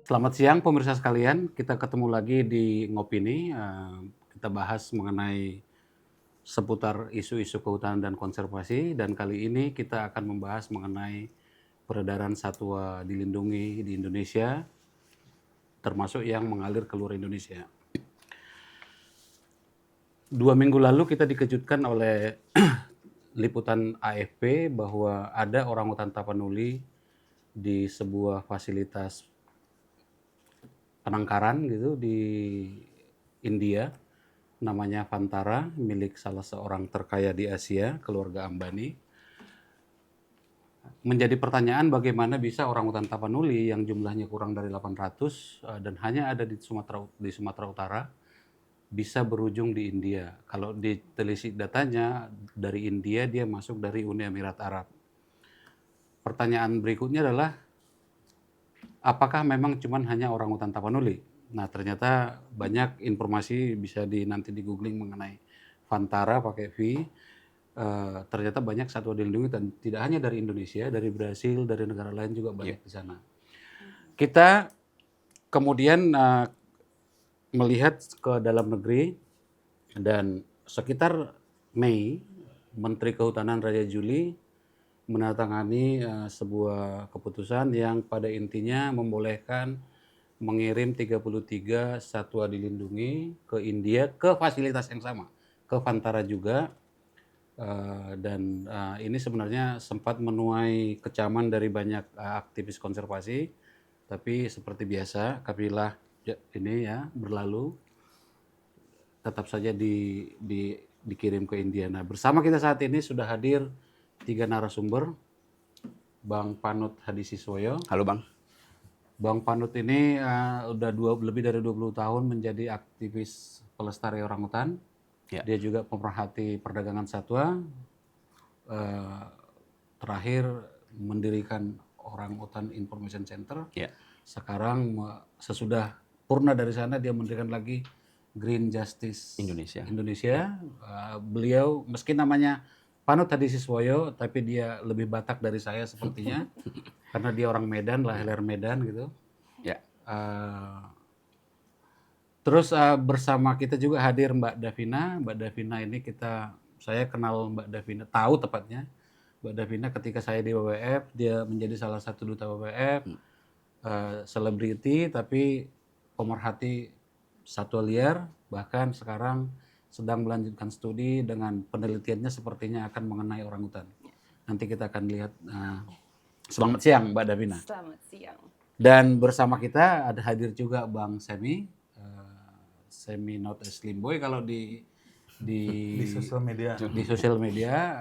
Selamat siang pemirsa sekalian, kita ketemu lagi di Ngopini. Kita bahas mengenai seputar isu-isu kehutanan dan konservasi, dan kali ini kita akan membahas mengenai peredaran satwa dilindungi di Indonesia, termasuk yang mengalir ke luar Indonesia. 2 minggu lalu kita dikejutkan oleh liputan AFP bahwa ada orangutan tapanuli di sebuah fasilitas penangkaran gitu di India, namanya Vantara, milik salah seorang terkaya di Asia, keluarga Ambani. Menjadi pertanyaan bagaimana bisa orangutan tapanuli yang jumlahnya kurang dari 800 dan hanya ada di Sumatera Utara bisa berujung di India. Kalau ditelisik datanya dari India, dia masuk dari Uni Emirat Arab. Pertanyaan berikutnya adalah, apakah memang cuman hanya orangutan tapanuli? Nah, ternyata banyak informasi bisa nanti di googling mengenai Vantara pakai V. Ternyata banyak satwa dilindungi dan tidak hanya dari Indonesia, dari Brasil, dari negara lain juga banyak di sana. Kita kemudian melihat ke dalam negeri, dan sekitar Mei, Menteri Kehutanan Raja Juli menandatangani sebuah keputusan yang pada intinya membolehkan mengirim 33 satwa dilindungi ke India, ke fasilitas yang sama, ke Vantara juga. Dan ini sebenarnya sempat menuai kecaman dari banyak aktivis konservasi, tapi seperti biasa kafilah ini ya berlalu, tetap saja dikirim ke India. Nah, bersama kita saat ini sudah hadir 3 narasumber. Bang Panut Hadisiswoyo. Halo Bang. Bang Panut ini udah lebih dari 20 tahun menjadi aktivis pelestari orangutan. Ya. Dia juga pemerhati perdagangan satwa. Terakhir mendirikan Orangutan Information Center. Ya. Sekarang sesudah purna dari sana, dia mendirikan lagi Green Justice Indonesia. Beliau meski namanya Panut Hadisiswoyo, tapi dia lebih Batak dari saya sepertinya, karena dia orang Medan, lahir Medan gitu. Ya. Terus bersama kita juga hadir Mbak Davina. Mbak Davina ini saya kenal Mbak Davina, tahu tepatnya Mbak Davina ketika saya di WWF, dia menjadi salah satu duta WWF, selebriti tapi pemerhati satwa liar, bahkan sekarang sedang melanjutkan studi dengan penelitiannya sepertinya akan mengenai orangutan. Nanti kita akan lihat. Selamat siang Mbak Davina. Selamat siang. Dan bersama kita ada hadir juga Bang Semi, Semi not a slim boy kalau di sosial media. Di sosial media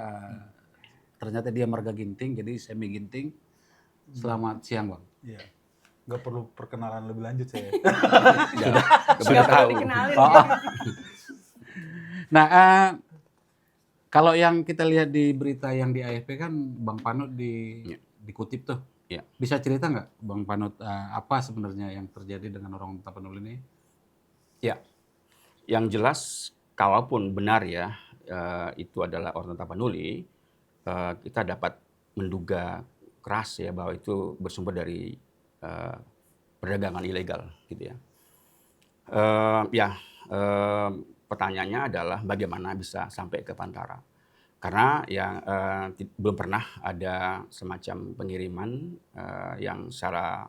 ternyata dia marga ginting, jadi Semi ginting. Selamat siang Bang. Iya. Nggak perlu perkenalan lebih lanjut saya. Sudah tahu. Nah, kalau yang kita lihat di berita yang di AFP kan Bang Panut dikutip tuh. Ya. Bisa cerita nggak Bang Panut apa sebenarnya yang terjadi dengan orangutan tapanuli ini? Ya. Yang jelas, kalaupun benar ya itu adalah orangutan tapanuli, kita dapat menduga keras ya bahwa itu bersumber dari perdagangan ilegal gitu ya. Pertanyaannya adalah bagaimana bisa sampai ke Vantara? Karena belum pernah ada semacam pengiriman yang secara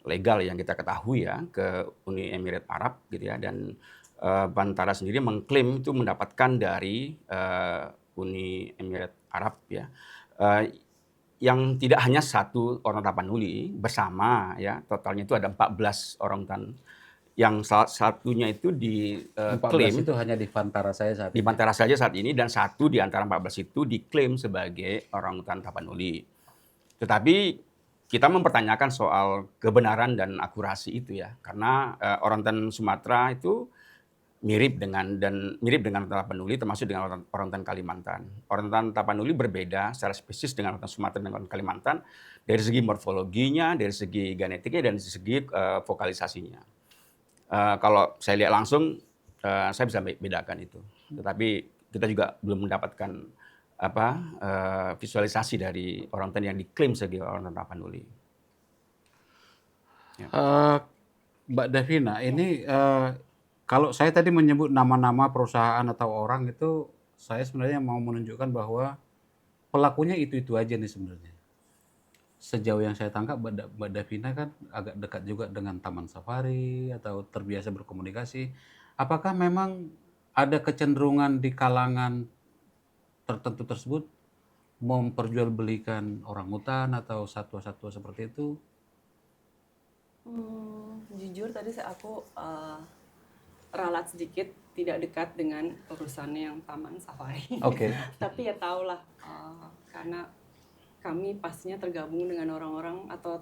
legal yang kita ketahui ya ke Uni Emirat Arab gitu ya, dan Vantara sendiri mengklaim itu mendapatkan dari Uni Emirat Arab ya. Yang tidak hanya satu orangutan tapanuli bersama ya, totalnya itu ada 14 orangutan, yang salah satunya itu diklaim itu hanya di Vantara saya saat di ini. Vantara saja saat ini, dan satu di antara 14 itu diklaim sebagai orangutan tapanuli. Tetapi kita mempertanyakan soal kebenaran dan akurasi itu ya, karena orangutan Sumatera itu mirip dengan orangutan tapanuli, termasuk dengan orangutan Kalimantan. Orangutan tapanuli berbeda secara spesies dengan orangutan Sumatera dan orangutan Kalimantan dari segi morfologinya, dari segi genetiknya, dan dari segi vokalisasinya. Kalau saya lihat langsung, saya bisa bedakan itu. Tetapi kita juga belum mendapatkan visualisasi dari orangutan yang diklaim sebagai orangutan Tapanuli. Mbak Davina, ini kalau saya tadi menyebut nama-nama perusahaan atau orang itu, saya sebenarnya mau menunjukkan bahwa pelakunya itu-itu aja nih sebenarnya. Sejauh yang saya tangkap, Mbak Davina kan agak dekat juga dengan Taman Safari atau terbiasa berkomunikasi. Apakah memang ada kecenderungan di kalangan tertentu tersebut memperjualbelikan orangutan atau satwa-satwa seperti itu? Jujur tadi aku ralat sedikit, tidak dekat dengan urusannya yang Taman Safari. Oke. Tapi ya tahulah, karena kami pastinya tergabung dengan orang-orang atau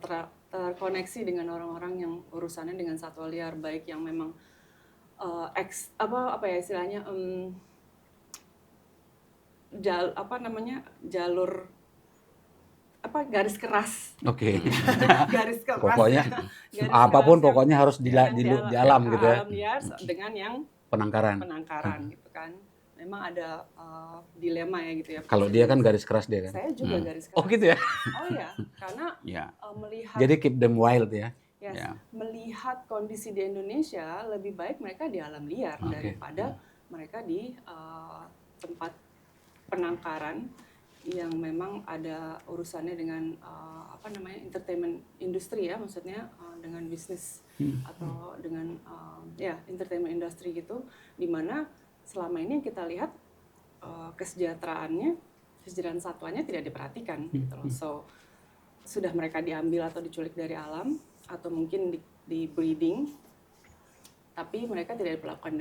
terkoneksi dengan orang-orang yang urusannya dengan satwa liar, baik yang memang apa ya istilahnya, jalur garis keras. Oke. Garis keras. Pokoknya Garis apapun keras pokoknya harus di alam gitu ya. alam liar dengan yang Penangkaran. gitu kan. Memang ada dilema ya gitu ya. Kalau dia kan garis keras dia kan. Saya juga garis keras. Oh gitu ya. Oh ya, karena Ya. melihat Jadi keep them wild ya. yes, Ya. melihat kondisi di Indonesia, lebih baik mereka di alam liar Oke. daripada mereka di tempat penangkaran yang memang ada urusannya dengan entertainment industri ya, maksudnya dengan bisnis atau dengan entertainment industry gitu, di mana selama ini yang kita lihat kesejahteraan satwanya tidak diperhatikan gitu loh. So sudah mereka diambil atau diculik dari alam atau mungkin di breeding, tapi mereka tidak diperlakukan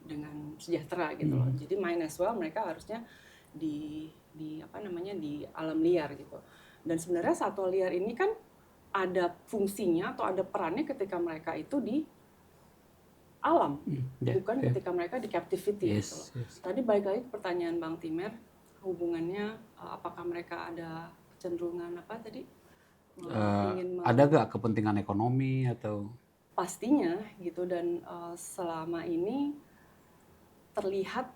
dengan sejahtera gitu loh. Jadi might as well mereka harusnya di alam liar gitu. Dan sebenarnya satwa liar ini kan ada fungsinya atau ada perannya ketika mereka itu di alam, bukan ketika mereka di captivity gitu loh. Tadi balik lagi ke pertanyaan Bang Timer, hubungannya apakah mereka ada kecenderungan apa tadi? Ada gak kepentingan ekonomi atau? Pastinya gitu, dan selama ini terlihat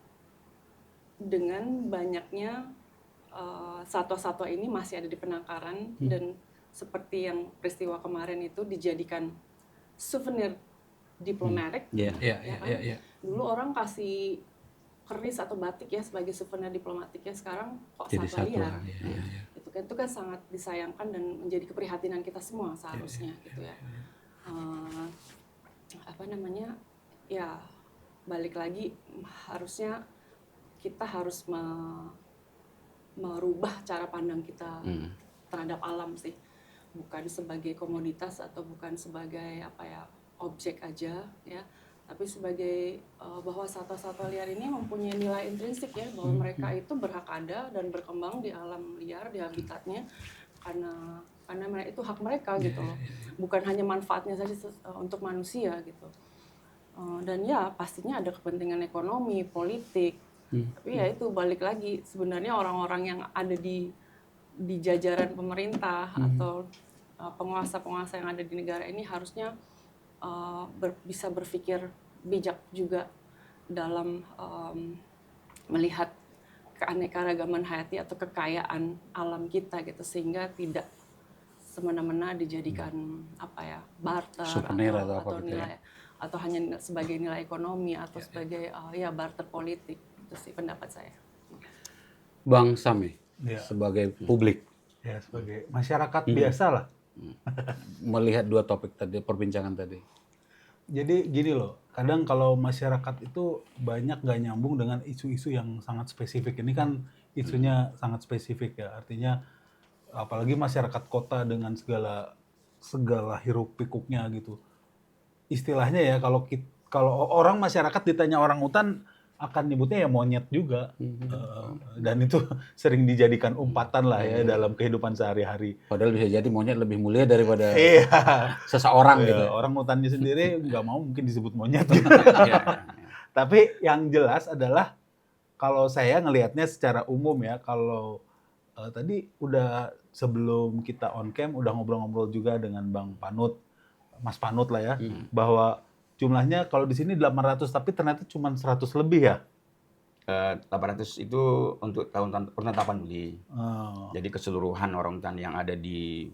dengan banyaknya satwa-satwa ini masih ada di penangkaran dan seperti yang peristiwa kemarin itu dijadikan souvenir diplomatik. Iya. Dulu orang kasih keris atau batik ya sebagai souvenir diplomatiknya, sekarang kok Jadi satwa liar. Iya. Itu kan sangat disayangkan dan menjadi keprihatinan kita semua seharusnya gitu ya. Ya balik lagi, harusnya kita harus merubah cara pandang kita terhadap alam sih, bukan sebagai komoditas atau bukan sebagai objek aja ya, tapi sebagai bahwa satwa-satwa liar ini mempunyai nilai intrinsik ya, bahwa mereka itu berhak ada dan berkembang di alam liar, di habitatnya, karena itu hak mereka gitu loh, bukan hanya manfaatnya saja untuk manusia gitu. Dan ya pastinya ada kepentingan ekonomi, politik, tapi ya itu balik lagi, sebenarnya orang-orang yang ada di jajaran pemerintah atau penguasa-penguasa yang ada di negara ini harusnya bisa berpikir bijak juga dalam melihat keanekaragaman hayati atau kekayaan alam kita gitu, sehingga tidak semena-mena dijadikan barter Souvenir atau apa gitu nilai, atau hanya sebagai nilai ekonomi atau sebagai barter politik. Itu sih pendapat saya. Bang Sami, sebagai publik, Ya, sebagai masyarakat biasa lah. melihat dua topik tadi, perbincangan tadi. Jadi gini loh, kadang kalau masyarakat itu banyak gak nyambung dengan isu-isu yang sangat spesifik. Ini kan isunya sangat spesifik ya, artinya apalagi masyarakat kota dengan segala hiruk pikuknya gitu. Istilahnya ya, kalau orang masyarakat ditanya orang hutan akan nyebutnya ya monyet juga. Dan itu sering dijadikan umpatan lah ya dalam kehidupan sehari-hari. Padahal bisa jadi monyet lebih mulia daripada Iya. seseorang gitu. Orang hutannya sendiri nggak mau mungkin disebut monyet gitu. Tapi yang jelas adalah kalau saya ngelihatnya secara umum ya, kalau tadi udah sebelum kita on cam udah ngobrol-ngobrol juga dengan Bang Panut, Mas Panut lah ya, bahwa jumlahnya kalau di sini 800 tapi ternyata cuma 100 lebih ya. 800 itu untuk penetapan beli. Oh. Jadi keseluruhan orangutan yang ada di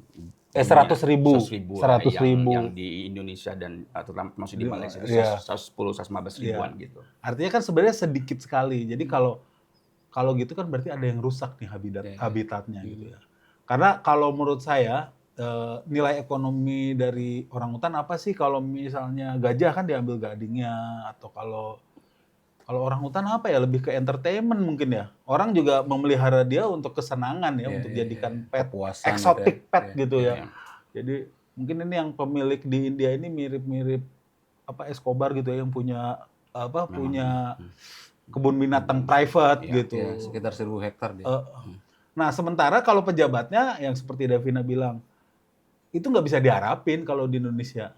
100.000. 100.000 lah, 100.000. yang di Indonesia dan terutama masih di Malaysia itu Iya. 110-115 ribuan gitu. Artinya kan sebenarnya sedikit sekali. Jadi kalau gitu kan berarti ada yang rusak nih habitatnya gitu ya. Karena kalau menurut saya nilai ekonomi dari orangutan apa sih kalau misalnya gajah kan diambil gadingnya, atau kalau orangutan apa ya, lebih ke entertainment mungkin ya. Orang juga memelihara dia untuk kesenangan ya, untuk jadikan pet, Kepuasan exotic gitu ya. pet gitu ya. Iya. Jadi mungkin ini yang pemilik di India ini mirip-mirip Escobar gitu ya, yang punya punya kebun binatang private gitu. Ya, sekitar 1.000 hektar dia. Nah, sementara kalau pejabatnya yang seperti Davina bilang, itu nggak bisa diharapin kalau di Indonesia.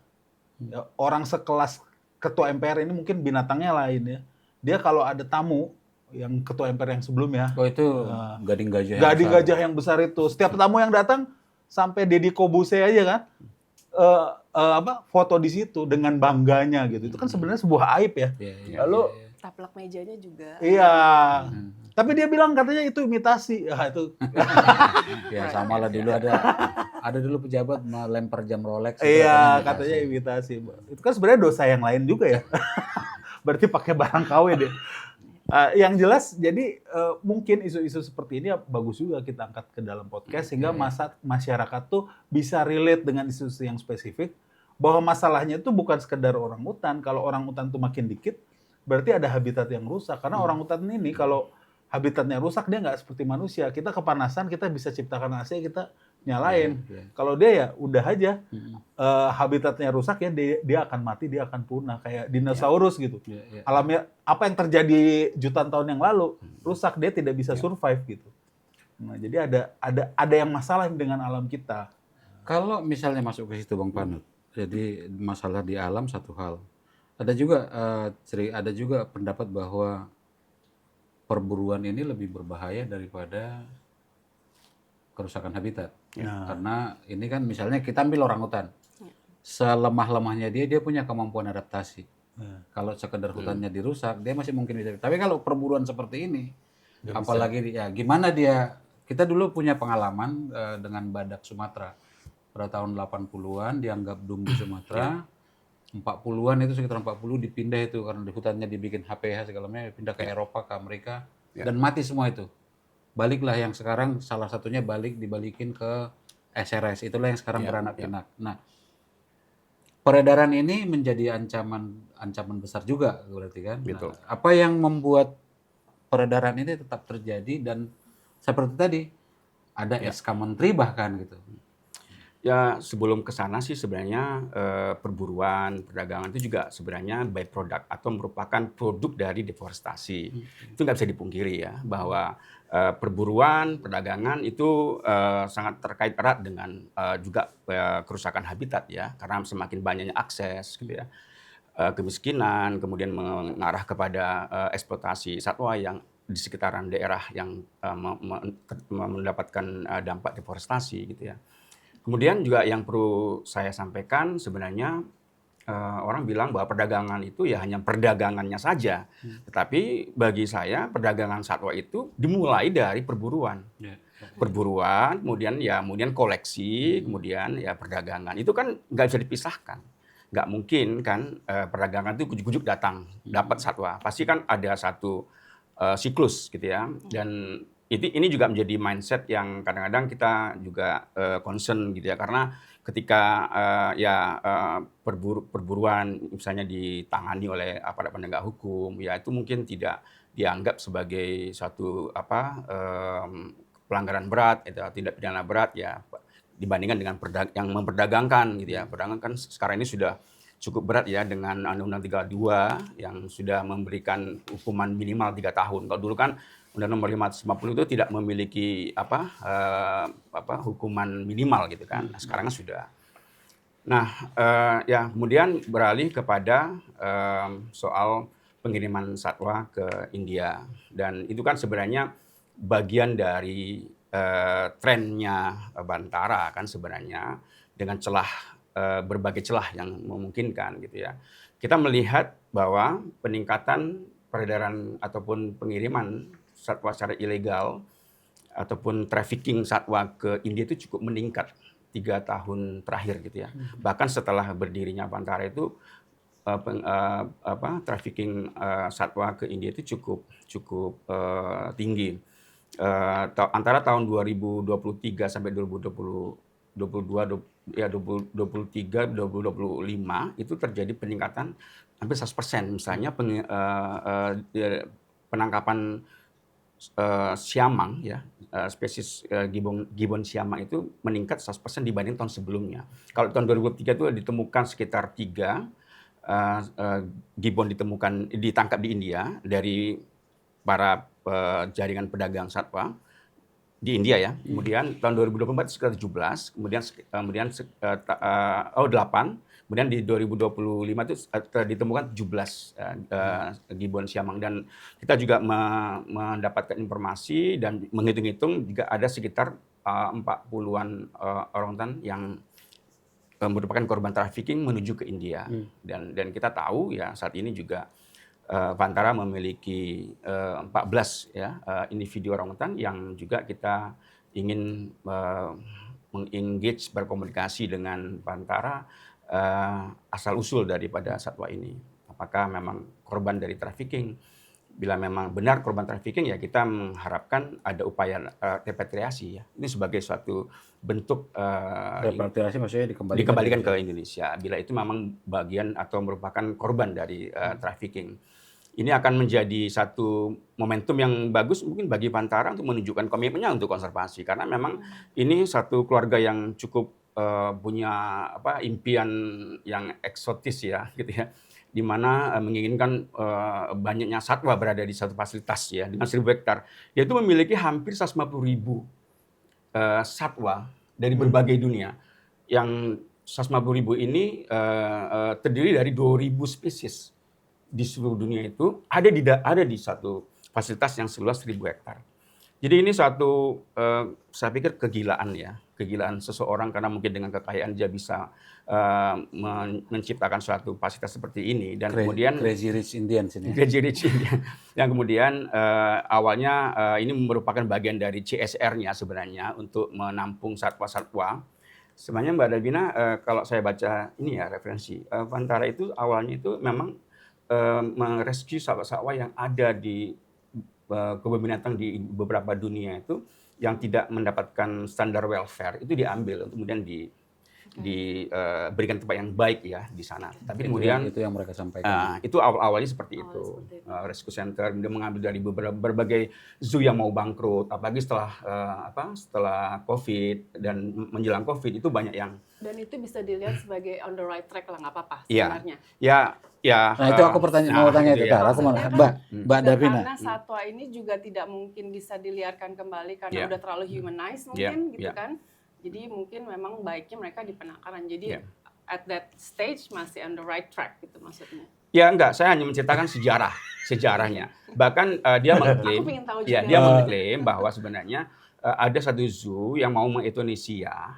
Ya, orang sekelas ketua MPR ini mungkin binatangnya lain ya. Dia kalau ada tamu yang ketua MPR yang sebelumnya, Oh itu gading gajah yang gading besar. gajah yang besar itu, setiap tamu yang datang sampai Deddy Kobuse aja kan, foto di situ dengan bangganya gitu. Itu kan sebenarnya sebuah aib ya. Iya, Lalu Taplak mejanya juga. iya. Tapi dia bilang katanya itu imitasi. Ya, itu. ya sama lah dulu ada dulu pejabat melempar jam Rolex. Iya, katanya imitasi. Itu kan sebenarnya dosa yang lain juga ya. Berarti pakai barang KW deh. Yang jelas, jadi mungkin isu-isu seperti ini ya bagus juga kita angkat ke dalam podcast sehingga masyarakat tuh bisa relate dengan isu-isu yang spesifik, bahwa masalahnya itu bukan sekedar orangutan. Kalau orangutan tuh makin dikit, berarti ada habitat yang rusak. Karena orangutan ini kalau habitatnya rusak, dia nggak seperti manusia. Kita kepanasan, kita bisa ciptakan AC, kita nyalain. Kalau dia ya udah aja habitatnya rusak ya, dia akan mati, dia akan punah kayak dinosaurus gitu. Alamnya apa yang terjadi jutaan tahun yang lalu rusak, dia tidak bisa survive gitu. Nah, jadi ada yang masalah dengan alam kita. Kalau misalnya masuk ke situ Bang Panut, jadi masalah di alam satu hal. Ada juga pendapat bahwa perburuan ini lebih berbahaya daripada kerusakan habitat. Karena ini kan misalnya kita ambil orangutan. Selemah-lemahnya dia punya kemampuan adaptasi. Kalau sekedar hutannya dirusak, dia masih mungkin bisa. Tapi kalau perburuan seperti ini, apalagi ya gimana dia, kita dulu punya pengalaman dengan badak Sumatera. Pada tahun 80-an dianggap doom di Sumatera. 40-an itu sekitar 40 dipindah itu karena di hutannya dibikin HPH segala macam, pindah ke Eropa, ke Amerika dan mati semua itu. Baliklah yang sekarang salah satunya dibalikin ke SRS. Itulah yang sekarang beranak pinak. Nah, peredaran ini menjadi ancaman besar juga berarti kan. Nah, apa yang membuat peredaran ini tetap terjadi dan seperti tadi ada SK menteri bahkan gitu. Ya sebelum ke sana sih sebenarnya perburuan, perdagangan itu juga sebenarnya by product atau merupakan produk dari deforestasi. Itu nggak bisa dipungkiri ya bahwa perburuan, perdagangan itu sangat terkait erat dengan juga kerusakan habitat ya, karena semakin banyaknya akses gitu ya, kemiskinan, kemudian mengarah kepada eksploitasi satwa yang di sekitaran daerah yang mendapatkan dampak deforestasi gitu ya. Kemudian juga yang perlu saya sampaikan sebenarnya orang bilang bahwa perdagangan itu ya hanya perdagangannya saja. Tetapi bagi saya perdagangan satwa itu dimulai dari perburuan. Perburuan, kemudian koleksi, kemudian ya perdagangan. Itu kan nggak bisa dipisahkan. Nggak mungkin kan perdagangan itu ujuk-ujuk datang, dapat satwa. Pasti kan ada satu siklus gitu ya. Dan ini juga menjadi mindset yang kadang-kadang kita juga concern gitu ya, karena ketika perburuan misalnya ditangani oleh aparat penegak hukum ya itu mungkin tidak dianggap sebagai suatu pelanggaran berat, tindak pidana berat ya dibandingkan dengan yang memperdagangkan gitu ya. Perdagangan kan sekarang ini sudah cukup berat ya dengan Undang-Undang 32 yang sudah memberikan hukuman minimal 3 tahun. Kalau dulu kan Undang-Undang Nomor 550 itu tidak memiliki hukuman minimal gitu kan. Nah, sekarang sudah. Nah, ya kemudian beralih kepada soal pengiriman satwa ke India, dan itu kan sebenarnya bagian dari trennya Bantara kan sebenarnya dengan berbagai celah yang memungkinkan gitu ya. Kita melihat bahwa peningkatan peredaran ataupun pengiriman satwa secara ilegal ataupun trafficking satwa ke India itu cukup meningkat 3 tahun terakhir gitu ya. Bahkan setelah berdirinya Bantara itu trafficking satwa ke India itu cukup tinggi. Antara tahun 2023 sampai 2023, 2025 itu terjadi peningkatan hampir 100%. Misalnya penangkapan siamang ya, spesies gibbon siamang itu meningkat 100% dibanding tahun sebelumnya. Kalau tahun 2003 itu ditemukan sekitar 3 gibbon ditangkap di India dari para jaringan pedagang satwa di India ya. Kemudian tahun 2024 sekitar 17, kemudian 8. Kemudian di 2025 itu ditemukan 17 gibbon siamang, dan kita juga mendapatkan informasi dan menghitung-hitung juga ada sekitar 40-an orangutan yang merupakan korban trafficking menuju ke India. Dan kita tahu ya saat ini juga Bantara memiliki 14 ya individu orangutan yang juga kita ingin mengengage berkomunikasi dengan Bantara asal usul daripada satwa ini. Apakah memang korban dari trafficking? Bila memang benar korban trafficking, ya kita mengharapkan ada upaya repatriasi ya. Ini sebagai suatu bentuk Repatriasi maksudnya dikembalikan ke Indonesia. Bila itu memang bagian atau merupakan korban dari trafficking. Ini akan menjadi satu momentum yang bagus mungkin bagi Bantara untuk menunjukkan komitmennya untuk konservasi, karena memang ini satu keluarga yang cukup punya impian yang eksotis ya gitu ya, di mana menginginkan banyaknya satwa berada di satu fasilitas ya dengan 1.000 hektar. Yaitu memiliki hampir 150.000 satwa dari berbagai dunia. Yang 150.000 ini terdiri dari 2.000 spesies di seluruh dunia itu ada di satu fasilitas yang seluas 1.000 hektar. Jadi ini satu saya pikir kegilaan seseorang, karena mungkin dengan kekayaan dia bisa menciptakan suatu fasilitas seperti ini, dan kemudian Crazy Rich Indians ini. Crazy Rich Indian. Yang kemudian awalnya ini merupakan bagian dari CSR-nya sebenarnya untuk menampung satwa-satwa. Sebenarnya Mbak Davina, kalau saya baca ini ya referensi, Bantara itu awalnya itu memang merescue satwa-satwa yang ada di kebun binatang di beberapa dunia itu yang tidak mendapatkan standar welfare, itu diambil untuk kemudian diberikan tempat yang baik ya di sana. Tapi kemudian itu yang mereka sampaikan. itu awalnya seperti itu. Rescue center kemudian mengambil dari berbagai zoo yang mau bangkrut, apalagi setelah COVID dan menjelang COVID itu banyak yang. Dan itu bisa dilihat sebagai on the right track lah, nggak apa-apa Iya. sebenarnya. Ya. Nah itu aku mau tanya itu ke ya. Tara, Mbak Davina. Karena satwa ini juga tidak mungkin bisa diliarkan kembali karena udah terlalu humanized mungkin gitu kan. Jadi mungkin memang baiknya mereka di penangkaran. Jadi at that stage masih on the right track gitu maksudnya. Ya enggak, saya hanya menceritakan sejarahnya. Bahkan dia mengklaim, Aku pengen tahu juga. dia mengklaim bahwa sebenarnya ada satu zoo yang mau mengeuthanasia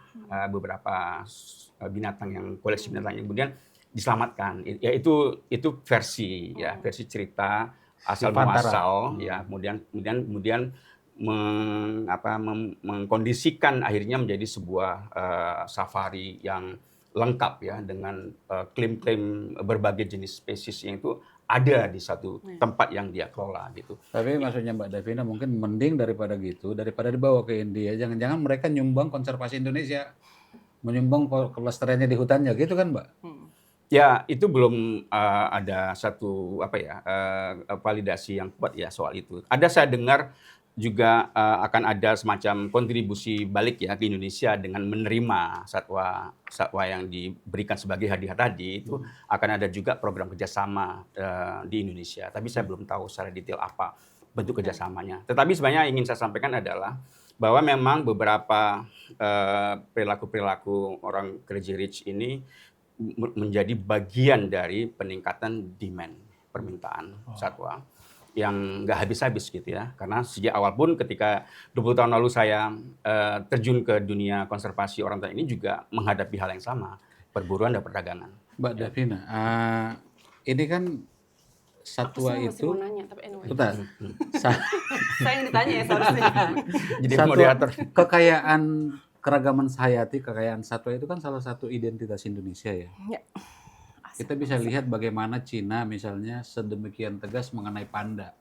beberapa binatang yang koleksi binatang yang kemudian diselamatkan. Ya itu versi cerita asal muasal ya. Kemudian mengkondisikan akhirnya menjadi sebuah safari yang lengkap ya dengan klaim-klaim berbagai jenis spesies yang itu ada di satu tempat yang dia kelola gitu. Tapi maksudnya Mbak Davina mungkin mending daripada gitu, daripada dibawa ke India, jangan-jangan mereka nyumbang konservasi Indonesia, menyumbang kelestariannya di hutannya gitu kan Mbak? Ya itu belum ada satu validasi yang kuat ya soal itu. Ada saya dengar juga akan ada semacam kontribusi balik ya ke Indonesia dengan menerima satwa yang diberikan sebagai hadiah tadi, itu akan ada juga program kerjasama di Indonesia. Tapi saya belum tahu secara detail apa bentuk kerjasamanya. Tetapi sebenarnya ingin saya sampaikan adalah bahwa memang beberapa perilaku orang Crazy Rich ini menjadi bagian dari peningkatan demand permintaan satwa yang nggak habis-habis gitu ya. Karena sejak awal pun ketika 20 tahun lalu saya terjun ke dunia konservasi orangutan ini juga menghadapi hal yang sama, perburuan dan perdagangan. Mbak Davina, ini kan satwa Aku masih itu, mau nanya, tapi anyway. bentar. Sa- Saya yang ditanya ya seharusnya. Jadi satwa, moderator. kekayaan keragaman hayati, kekayaan satwa itu kan salah satu identitas Indonesia ya. Ya. Kita bisa lihat bagaimana Cina misalnya sedemikian tegas mengenai panda.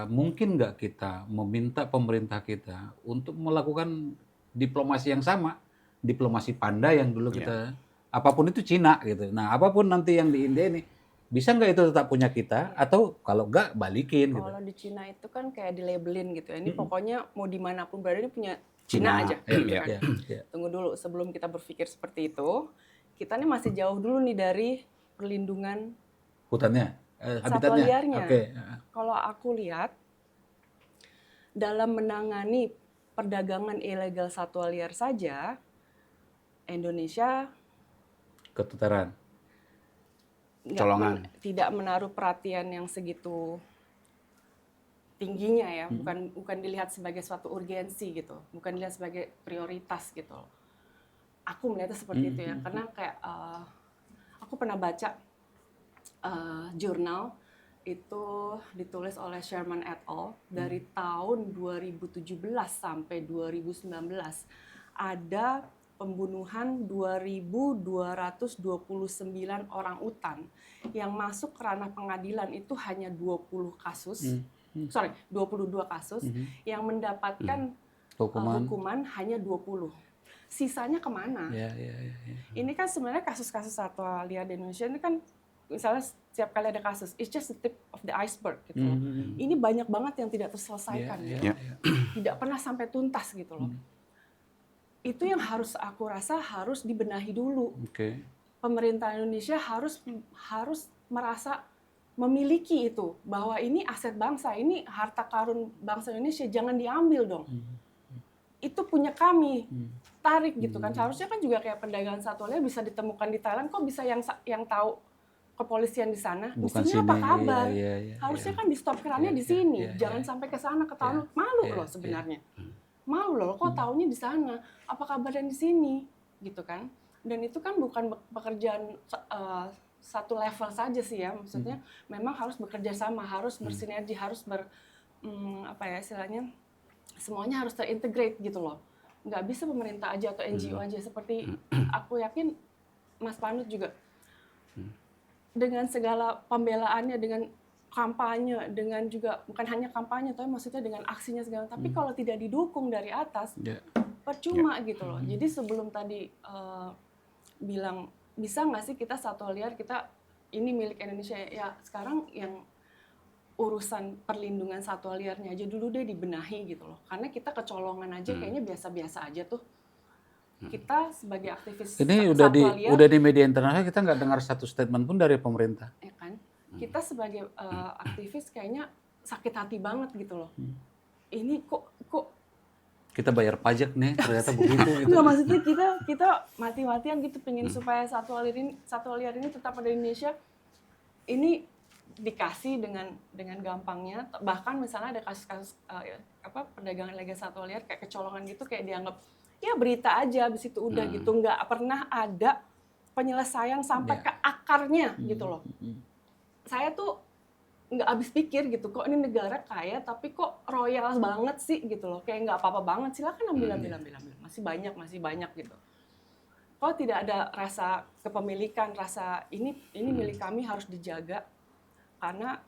Mungkin nggak kita meminta pemerintah kita untuk melakukan diplomasi yang sama, diplomasi panda yang dulu kita, apapun itu Cina gitu. Nah, apapun nanti yang di India ini, bisa nggak itu tetap punya kita, atau kalau nggak balikin gitu. Kalau di Cina itu kan kayak dilabelin gitu ya. Ini pokoknya mau dimanapun berada ini punya Cina aja. Gitu kan. Ya. Tunggu dulu sebelum kita berpikir seperti itu. Kita nih masih jauh dulu nih dari perlindungan Hutannya, satwa habitatnya. liarnya. Oke. Kalau aku lihat dalam menangani perdagangan ilegal satwa liar saja, Indonesia Keteteran. Colongan. tidak menaruh perhatian yang segitu tingginya ya, bukan dilihat sebagai suatu urgensi gitu, bukan dilihat sebagai prioritas gitu. Aku melihatnya seperti itu ya, karena kayak aku pernah baca jurnal itu ditulis oleh Sherman et al. Dari tahun 2017 sampai 2019 ada pembunuhan 2.229 orang utan yang masuk ke ranah pengadilan itu hanya 20 kasus. 22 kasus yang mendapatkan hukuman hanya 20. Sisanya kemana? Ya. Ini kan sebenarnya kasus-kasus satwa liar di Indonesia ini kan misalnya setiap kali ada kasus, it's just the tip of the iceberg gitu loh. Ini banyak banget yang tidak terselesaikan, gitu. Tidak pernah sampai tuntas gitu loh. Itu yang aku rasa harus dibenahi dulu. Pemerintah Indonesia harus merasa memiliki itu, bahwa ini aset bangsa, ini harta karun bangsa Indonesia, jangan diambil dong. Itu punya kami, tarik gitu kan. Seharusnya kan juga kayak perdagangan satwa liar bisa ditemukan di Thailand, kok bisa yang tahu kepolisian di sana, di sini apa kabar? Harusnya kan di stop kerannya di sini, jangan sampai ke sana ketahuan. Malu loh sebenarnya, malu loh, kok taunya di sana, apa kabarnya di sini, gitu kan? Dan itu kan bukan pekerjaan satu level saja sih ya, maksudnya memang harus bekerja sama, harus bersinergi, harus istilahnya semuanya harus terintegrate gitu loh. Nggak bisa pemerintah aja atau NGO aja, seperti aku yakin Mas Panut juga dengan segala pembelaannya, dengan kampanye, dengan juga bukan hanya kampanye tapi maksudnya dengan aksinya segala, tapi kalau tidak didukung dari atas percuma gitu loh. Jadi sebelum tadi bilang bisa nggak sih kita satwa liar kita ini milik Indonesia ya, sekarang yang urusan perlindungan satwa liarnya aja dulu deh dibenahi gitu loh, karena kita kecolongan aja kayaknya biasa-biasa aja tuh. Kita sebagai aktivis Ini satwa liar, udah di media internasional kita nggak dengar satu statement pun dari pemerintah. ya kan? Kita sebagai aktivis kayaknya sakit hati banget gitu loh. Ini kok Kita bayar pajak nih, ternyata begitu gitu. nggak, maksudnya kita mati-matian gitu pengen supaya satwa liar ini tetap ada di Indonesia. Ini dikasih dengan gampangnya, bahkan misalnya ada kasus-kasus perdagangan ilegal satwa liar kayak kecolongan gitu, kayak dianggap ya berita aja, habis itu udah gitu, nggak pernah ada penyelesaian sampai ke akarnya gitu loh. Saya tuh nggak habis pikir gitu, kok ini negara kaya tapi kok royal banget sih gitu loh, kayak nggak apa-apa banget, silakan ambil, masih banyak gitu. Kok tidak ada rasa kepemilikan, rasa ini milik kami harus dijaga, karena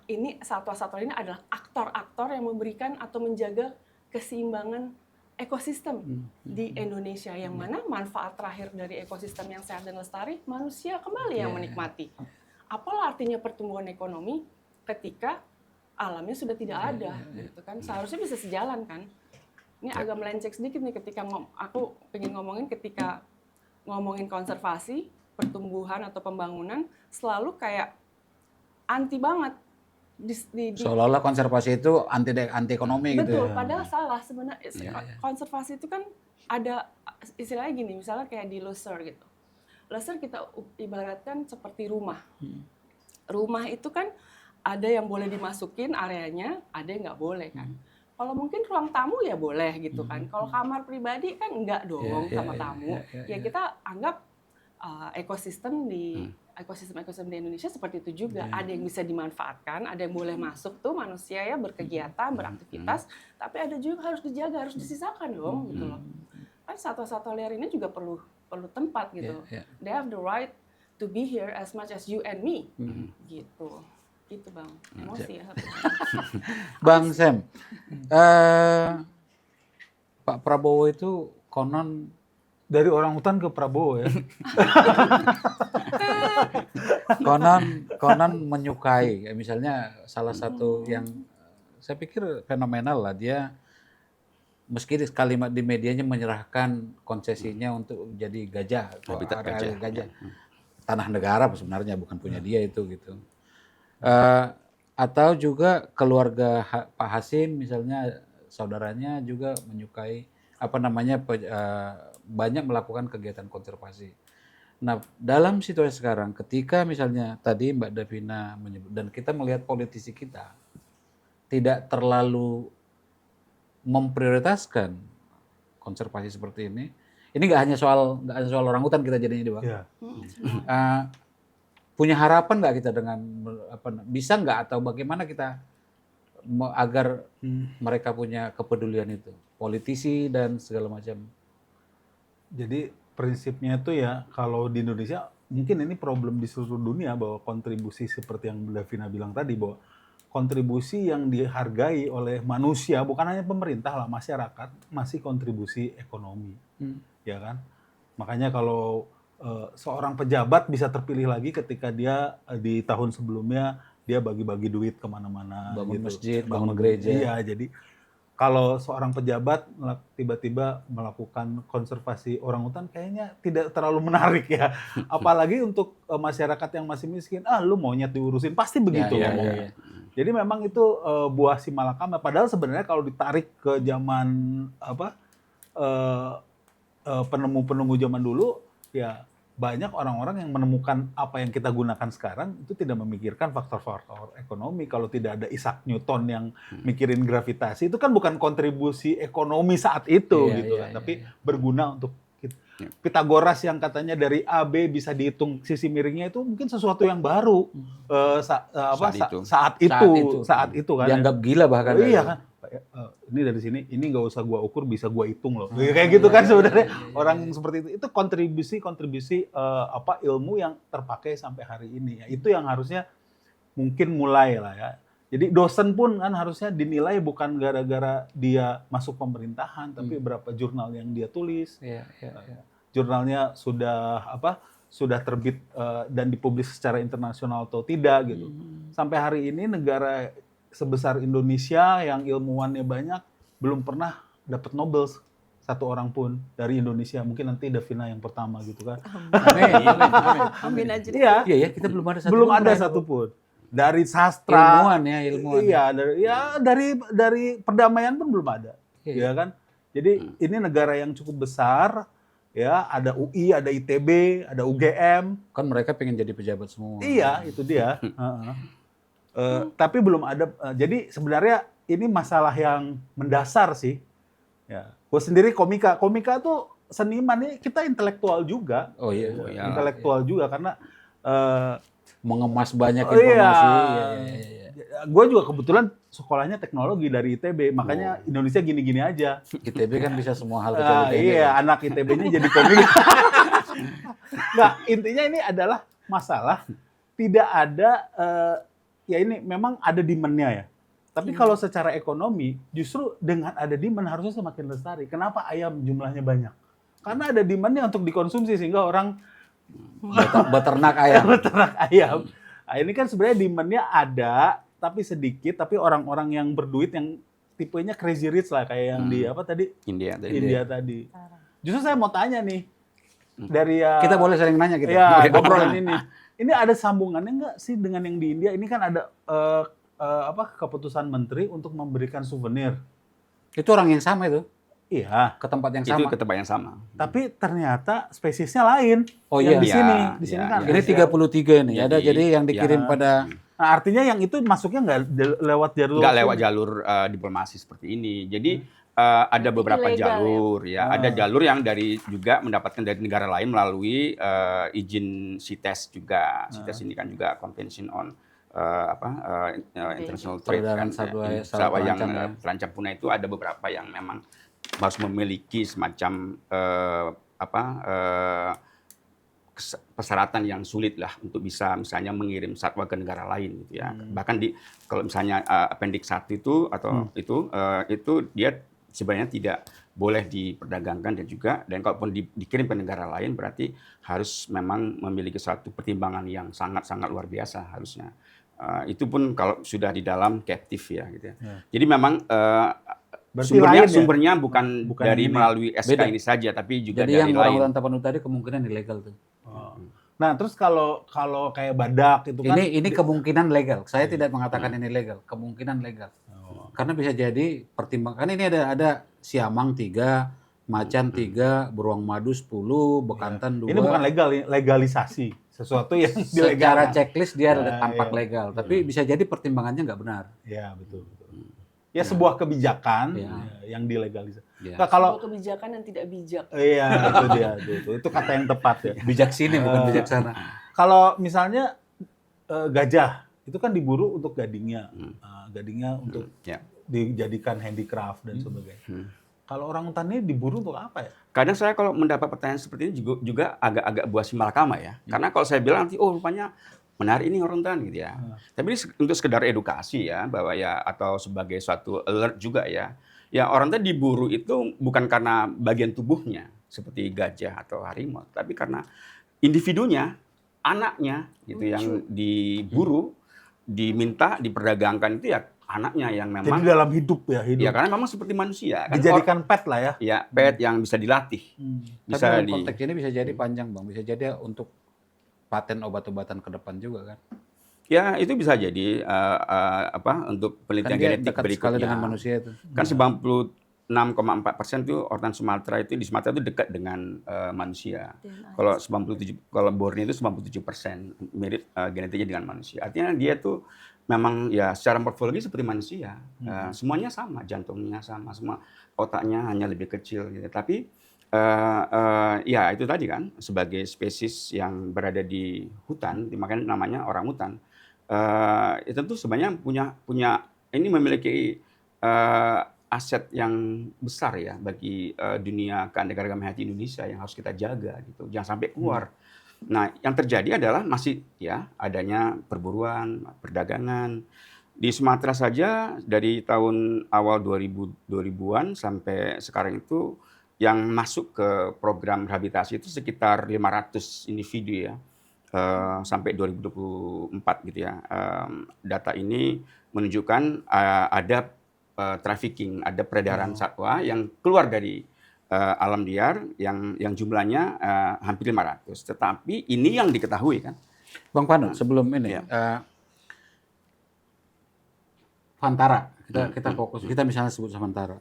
ini satwa-satwa ini adalah aktor-aktor yang memberikan atau menjaga keseimbangan ekosistem di Indonesia, yang mana manfaat terakhir dari ekosistem yang sehat dan lestari manusia kembali yang menikmati. Apalah artinya pertumbuhan ekonomi ketika alamnya sudah tidak ada, gitu kan? Seharusnya bisa sejalan kan? Ini agak melenceng sedikit nih ketika aku pengen ngomongin ketika ngomongin konservasi, pertumbuhan atau pembangunan selalu kayak anti banget. Seolah-olah konservasi itu anti ekonomi gitu. Betul, padahal salah sebenarnya. Konservasi itu kan ada istilahnya gini, misalnya kayak di Loser gitu. Loser kita ibaratkan seperti rumah. Rumah itu kan ada yang boleh dimasukin areanya, ada yang nggak boleh kan. Kalau mungkin ruang tamu ya boleh gitu kan. Kalau kamar pribadi kan enggak dong, kamar tamu. Ya kita anggap ekosistem di ekosistem di Indonesia seperti itu juga. Ada yang bisa dimanfaatkan, ada yang boleh masuk tuh manusia ya berkegiatan, beraktivitas, tapi ada juga harus dijaga, harus disisakan dong gitu loh. Kan satwa-satwa liar ini juga perlu tempat gitu. They have the right to be here as much as you and me. Gitu. Gitu Bang. Emosi ya. Bang Sam, Pak Prabowo itu konon Dari orang hutan ke Prabowo ya. konon menyukai, misalnya salah satu yang saya pikir fenomenal lah, dia meski kalimat di medianya menyerahkan konsesinya untuk jadi gajah, Habitat gajah. tanah negara sebenarnya bukan punya dia itu gitu. Atau juga keluarga Pak Hasim misalnya, saudaranya juga menyukai banyak melakukan kegiatan konservasi. Nah, dalam situasi sekarang, ketika misalnya tadi Mbak Davina menyebut, dan kita melihat politisi kita tidak terlalu memprioritaskan konservasi seperti ini nggak hanya soal orang hutan kita jadinya, Bang. Iya. Punya harapan nggak kita dengan bisa nggak atau bagaimana kita agar mereka punya kepedulian itu, politisi dan segala macam. Jadi prinsipnya itu ya, kalau di Indonesia mungkin ini problem di seluruh dunia, bahwa kontribusi seperti yang Davina bilang tadi, bahwa kontribusi yang dihargai oleh manusia, bukan hanya pemerintah lah, masyarakat, masih kontribusi ekonomi, ya kan? Makanya kalau seorang pejabat bisa terpilih lagi ketika dia di tahun sebelumnya dia bagi-bagi duit kemana-mana, Bangun gitu. masjid, bangun gereja. Iya, jadi kalau seorang pejabat tiba-tiba melakukan konservasi orangutan kayaknya tidak terlalu menarik ya. Apalagi untuk masyarakat yang masih miskin, lu monyet diurusin, pasti begitu. Ya. Jadi memang itu buah si malakama. Padahal sebenarnya kalau ditarik ke zaman penemu-penemu zaman dulu, ya banyak orang-orang yang menemukan apa yang kita gunakan sekarang itu tidak memikirkan faktor-faktor ekonomi. Kalau tidak ada Isaac Newton yang mikirin gravitasi, itu kan bukan kontribusi ekonomi saat itu tapi berguna untuk kita. Pythagoras yang katanya dari AB bisa dihitung sisi miringnya, itu mungkin sesuatu yang baru saat itu kan. Dianggap gila bahkan. Iya kan. Ini dari sini, ini nggak usah gua ukur, bisa gua hitung loh. Kayak gitu kan sebenarnya orang seperti itu kontribusi ilmu yang terpakai sampai hari ini. Ya, itu yang harusnya mungkin mulai lah ya. Jadi dosen pun kan harusnya dinilai bukan gara-gara dia masuk pemerintahan, tapi berapa jurnal yang dia tulis. Jurnalnya sudah terbit dan dipublis secara internasional atau tidak gitu. Sampai hari ini negara sebesar Indonesia yang ilmuwannya banyak belum pernah dapat Nobel satu orang pun dari Indonesia. Mungkin nanti Davina yang pertama gitu kan. Amin aja. Iya, kita belum ada satupun. Dari sastra, ilmuwan. Iya, dari perdamaian pun belum ada. Ya kan? Jadi ini negara yang cukup besar, ya, ada UI, ada ITB, ada UGM. Kan mereka pengen jadi pejabat semua. Iya, itu dia. Tapi belum ada. Jadi sebenarnya ini masalah yang mendasar sih. Ya, gue sendiri komika tuh seniman nih, kita intelektual juga. Oh iya. Intelektual juga karena mengemas banyak informasi. Gue juga kebetulan sekolahnya teknologi dari ITB, makanya Indonesia gini-gini aja. ITB kan bisa semua hal kecuali iya, anak ITB-nya jadi komika. Nah, intinya ini adalah masalah tidak ada. Ya ini memang ada demand-nya ya. Tapi kalau secara ekonomi, justru dengan ada demand harusnya semakin lestari. Kenapa ayam jumlahnya banyak? Karena ada demand-nya untuk dikonsumsi, sehingga orang beternak ayam. Beternak ayam. Nah, ini kan sebenarnya demand-nya ada, tapi sedikit. Tapi orang-orang yang berduit, yang tipenya crazy rich lah, kayak yang di India tadi. Justru saya mau tanya nih, dari kita boleh sering nanya gitu. Ya, ngobrolin ini. Ini ada sambungannya nggak sih dengan yang di India? Ini kan ada keputusan menteri untuk memberikan souvenir. Itu orang yang sama itu? Iya. Ke tempat yang sama? Itu ke tempat yang sama. Tapi ternyata spesiesnya lain. Oh yang iya. Di sini kan. Ini 33 nih. Ada jadi yang dikirim pada. Nah, artinya yang itu masuknya nggak lewat jalur. Nggak lewat jalur diplomasi seperti ini. Jadi ada Berarti beberapa ilegal ya? jalur ya. Ada jalur yang dari juga mendapatkan dari negara lain melalui izin CITES juga. CITES ini kan juga Convention on International Trade Perdagangan kan. satwa Yang terancam ya. terancam punah itu ada beberapa yang memang harus memiliki semacam persyaratan yang sulit lah untuk bisa misalnya mengirim satwa ke negara lain gitu ya. Bahkan kalau misalnya appendix 1 itu atau itu dia sebenarnya tidak boleh diperdagangkan dan kalaupun dikirim ke negara lain berarti harus memang memiliki suatu pertimbangan yang sangat-sangat luar biasa harusnya. Itu pun kalau sudah di dalam captive ya gitu ya. Jadi memang sumbernya bukan dari melalui SK ini saja tapi juga Jadi dari yang lain. orangutan Tapanuli tadi kemungkinan ilegal tuh. Nah, terus kalau kayak badak itu kan Ini kemungkinan legal. Saya tidak mengatakan ini legal, kemungkinan legal. Karena bisa jadi pertimbangan ini ada siamang 3, macan 3, beruang madu 10, bekantan 2. ini bukan legalisasi sesuatu yang Secara dilegalkan. checklist dia tampak legal, tapi bisa jadi pertimbangannya nggak benar. Ya, betul. Ya sebuah kebijakan yang dilegalisasi. Ya. Nah, kalau Sebuah kebijakan yang tidak bijak. iya itu dia itu kata yang tepat ya. Bijak sini bukan bijaksana. Kalau misalnya gajah itu kan diburu untuk gadingnya, gadingnya untuk dijadikan handicraft dan sebagainya. Kalau orangutan ini diburu untuk apa ya? Kadang saya kalau mendapat pertanyaan seperti ini juga agak-agak buah simalakama ya. Karena kalau saya bilang nanti rupanya menarik ini orangutan gitu ya. Tapi ini untuk sekedar edukasi ya bahwa ya atau sebagai suatu alert juga ya. Ya orangutan diburu itu bukan karena bagian tubuhnya seperti gajah atau harimau, tapi karena individunya, anaknya gitu yang diburu, diminta diperdagangkan itu ya anaknya yang memang Jadi dalam hidup ya, ya karena memang seperti manusia kan dijadikan pet lah ya. ya pet yang bisa dilatih. Tapi Bisa dalam konteks ini bisa jadi panjang Bang, bisa jadi untuk paten obat-obatan ke depan juga kan. Ya itu bisa jadi untuk penelitian Kan dia genetik dekat berikutnya. sekali dengan manusia itu. Kan 96,4% itu orangutan Sumatera itu di Sumatera itu dekat dengan manusia. Kalau 97 kalau Borneo itu 97% mirip genetiknya dengan manusia. Artinya dia tuh memang ya secara morfologi seperti manusia. Semuanya sama, jantungnya sama, semua otaknya hanya lebih kecil gitu. Tapi ya itu tadi kan sebagai spesies yang berada di hutan, makanya namanya orangutan. Itu tentu sebenarnya punya ini memiliki aset yang besar ya bagi dunia keanekaragaman hayati Indonesia yang harus kita jaga gitu, jangan sampai keluar. Nah, yang terjadi adalah masih ya adanya perburuan, perdagangan di Sumatera saja dari tahun awal 2000-an sampai sekarang itu yang masuk ke program rehabilitasi itu sekitar 500 individu ya. Sampai 2024 gitu ya. Data ini menunjukkan ada trafficking, ada peredaran satwa yang keluar dari alam liar yang jumlahnya hampir 500. Tetapi ini yang diketahui kan. Bang Panut, sebelum ini Vantara, kita fokus, kita misalnya sebut Vantara.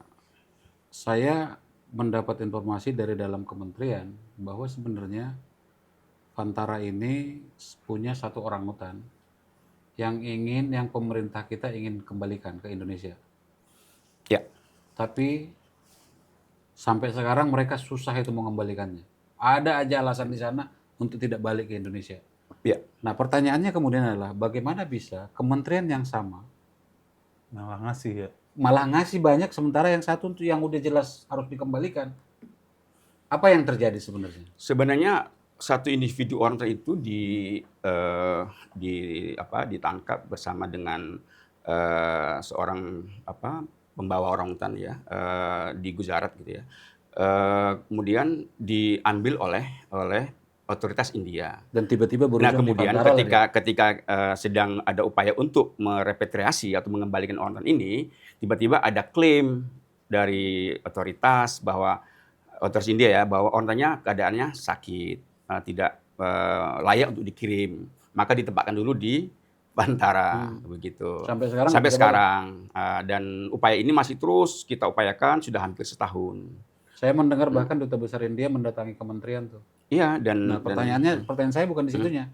Saya mendapat informasi dari dalam kementerian bahwa sebenarnya Vantara ini punya satu orangutan yang pemerintah kita ingin kembalikan ke Indonesia. Ya. Tapi sampai sekarang mereka susah itu mengembalikannya. Ada aja alasan di sana untuk tidak balik ke Indonesia. Ya. Nah, pertanyaannya kemudian adalah bagaimana bisa kementerian yang sama malah ngasih banyak sementara yang satu untuk yang udah jelas harus dikembalikan. Apa yang terjadi sebenarnya? Sebenarnya satu individu orangutan itu ditangkap bersama dengan seorang pembawa orangutan ya di Gujarat gitu ya. Kemudian diambil oleh otoritas India. Dan tiba-tiba Nah kemudian ketika sedang ada upaya untuk merepatriasi atau mengembalikan orangutan ini, tiba-tiba ada klaim dari otoritas bahwa otoritas India ya bahwa orangutannya keadaannya sakit, tidak layak untuk dikirim, maka ditempatkan dulu di Vantara begitu. Sampai sekarang. Dan upaya ini masih terus kita upayakan sudah hampir setahun. Saya mendengar bahkan Duta Besar India mendatangi kementerian tuh. Iya dan pertanyaan saya bukan di situnya.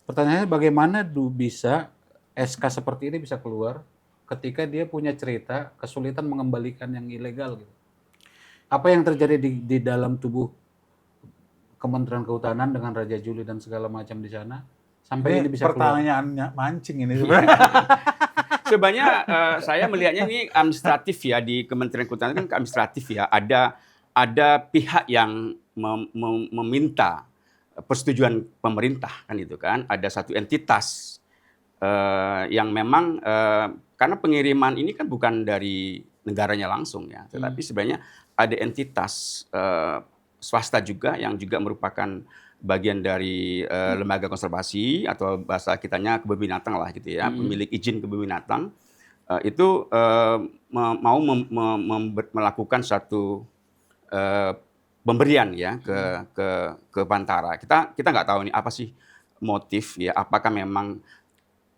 Pertanyaannya bagaimana bisa SK seperti ini bisa keluar ketika dia punya cerita kesulitan mengembalikan yang ilegal gitu. Apa yang terjadi di dalam tubuh Kementerian Kehutanan dengan Raja Juli dan segala macam di sana sampai ini bisa keluar. pertanyaannya mancing ini sebenarnya. Sebenarnya saya melihatnya ini administratif ya, di Kementerian Kehutanan kan administratif ya. Ada pihak yang meminta persetujuan pemerintah kan itu kan. Ada satu entitas yang memang karena pengiriman ini kan bukan dari negaranya langsung ya, tetapi sebenarnya ada entitas swasta juga yang juga merupakan bagian dari lembaga konservasi atau bahasa kitanya kebun binatang lah gitu ya, pemilik izin kebun binatang itu mau melakukan satu pemberian ya ke Bantara. Kita nggak tahu nih apa sih motif ya, apakah memang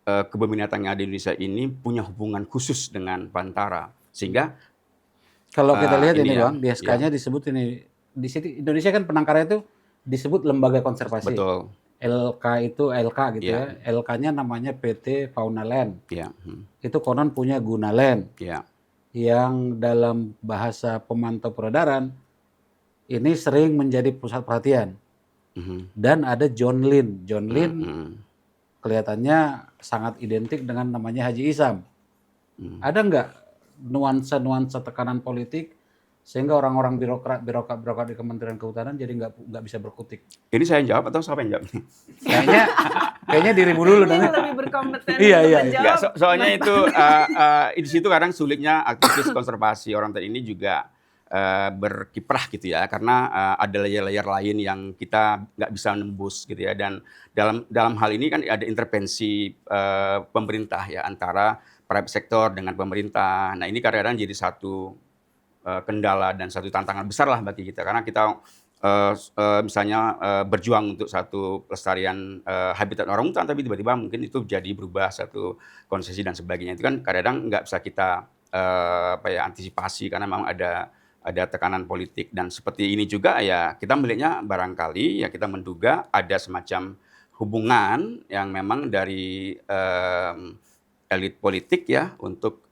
kebun binatang yang ada di Indonesia ini punya hubungan khusus dengan Bantara sehingga Kalau kita lihat ini ya, Bang, di SK-nya disebut ini, di situ Indonesia kan penangkaran itu disebut lembaga konservasi. betul LK itu LK gitu ya, ya. LK-nya namanya PT Fauna Land. ya, Itu konon punya Guna Land ya, yang dalam bahasa pemantau peredaran ini sering menjadi pusat perhatian. Dan ada John Lin. John Lin kelihatannya sangat identik dengan namanya Haji Isam. Ada nggak nuansa-nuansa tekanan politik sehingga orang-orang birokrat di Kementerian Kehutanan jadi nggak bisa berkutik? Ini saya yang jawab atau siapa yang jawab? Kayaknya dirimu dulu Ini nanti. lebih berkompeten Iya, untuk iya. menjawab. Nggak, soalnya itu di situ kadang sulitnya aktivis konservasi orang tadi ini juga berkiprah gitu ya, karena ada layer-layer lain yang kita nggak bisa nembus gitu ya, dan dalam hal ini kan ada intervensi pemerintah ya antara private sector dengan pemerintah. Nah ini kadang-kadang jadi satu kendala dan satu tantangan besar lah bagi kita, karena kita misalnya berjuang untuk satu pelestarian habitat orang hutan, tapi tiba-tiba mungkin itu jadi berubah satu konsesi dan sebagainya. Itu kan kadang-kadang nggak bisa kita antisipasi karena memang ada tekanan politik. Dan seperti ini juga ya kita melihatnya barangkali ya kita menduga ada semacam hubungan yang memang dari elit politik ya untuk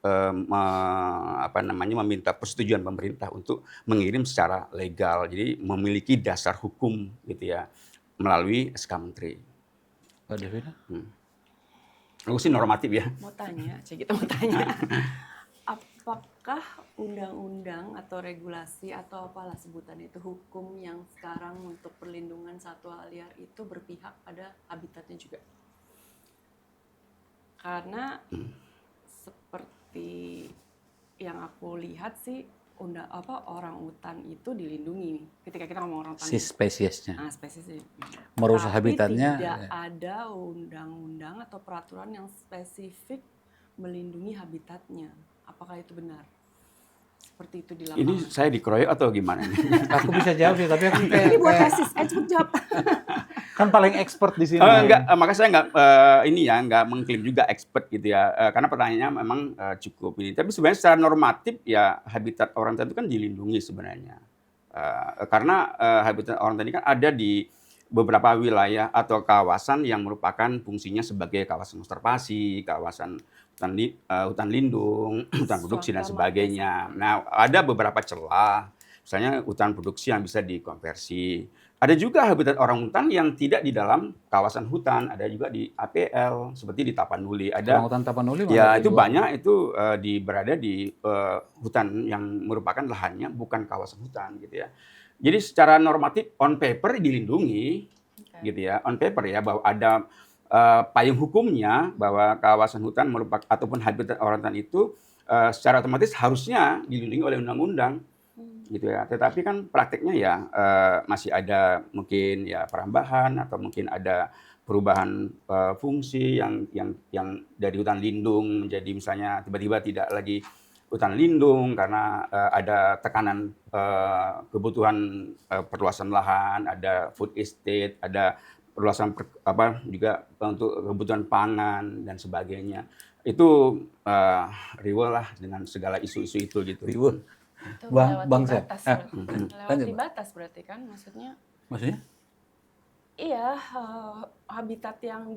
meminta persetujuan pemerintah untuk mengirim secara legal, jadi memiliki dasar hukum gitu ya melalui SK Menteri. Pak Devina? Aku sih normatif ya. Mau tanya, kita mau tanya. Apakah undang-undang atau regulasi atau apalah sebutan itu hukum yang sekarang untuk perlindungan satwa liar itu berpihak pada habitatnya juga? Karena seperti yang aku lihat sih orang utan itu dilindungi nih. Ketika kita ngomong orang utan, Si spesiesnya. spesiesnya Merusak tapi habitatnya. tidak ada undang-undang atau peraturan yang spesifik melindungi habitatnya. Apakah itu benar? Seperti itu di lapangan. Ini saya dikeroyok atau gimana nih? Aku bisa jawab sih, tapi aku Ini buat tesis, cepet jawab. Kan paling expert di sini. Enggak, maka saya nggak mengklaim juga expert gitu ya, karena pertanyaannya memang cukup ini. Tapi sebenarnya secara normatif ya habitat orang tadi kan dilindungi sebenarnya, karena habitat orang tadi kan ada di beberapa wilayah atau kawasan yang merupakan fungsinya sebagai kawasan konservasi, kawasan hutan lindung, hutan produksi dan sebagainya. Nah, ada beberapa celah, misalnya hutan produksi yang bisa dikonversi. Ada juga habitat orang hutan yang tidak di dalam kawasan hutan, ada juga di APL seperti di Tapanuli. Ada orang hutan Tapanuli ya itu banyak itu berada di hutan yang merupakan lahannya bukan kawasan hutan gitu ya. Jadi secara normatif on paper dilindungi gitu ya, on paper ya, bahwa ada payung hukumnya bahwa kawasan hutan merupakan ataupun habitat orang hutan itu secara otomatis harusnya dilindungi oleh undang-undang gitu ya. Tetapi kan prakteknya ya masih ada mungkin ya perambahan atau mungkin ada perubahan fungsi yang dari hutan lindung menjadi misalnya tiba-tiba tidak lagi hutan lindung karena ada tekanan kebutuhan perluasan lahan, ada food estate, ada perluasan juga untuk kebutuhan pangan dan sebagainya. Itu riweh lah dengan segala isu-isu itu gitu. Riweh. Itu Bangsa. melewati batas berarti kan, maksudnya? Maksudnya? Iya, habitat yang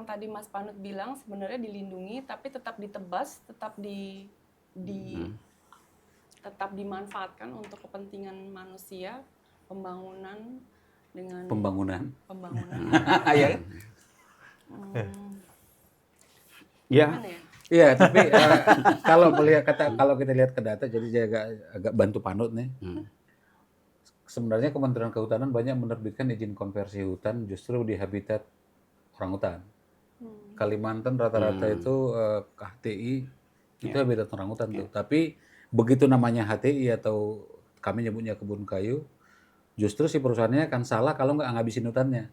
tadi Mas Panut bilang sebenarnya dilindungi, tapi tetap ditebas, tetap tetap dimanfaatkan untuk kepentingan manusia, pembangunan dengan Pembangunan. Ya. Ya, gimana ya? Iya, tapi kalau kita lihat ke data, jadi saya agak bantu panut nih. Sebenarnya Kementerian Kehutanan banyak menerbitkan izin konversi hutan justru di habitat orangutan. Kalimantan rata-rata itu HTI itu habitat orangutan tuh. Tapi begitu namanya HTI atau kami nyebutnya kebun kayu, justru si perusahaannya akan salah kalau nggak ngabisin hutannya.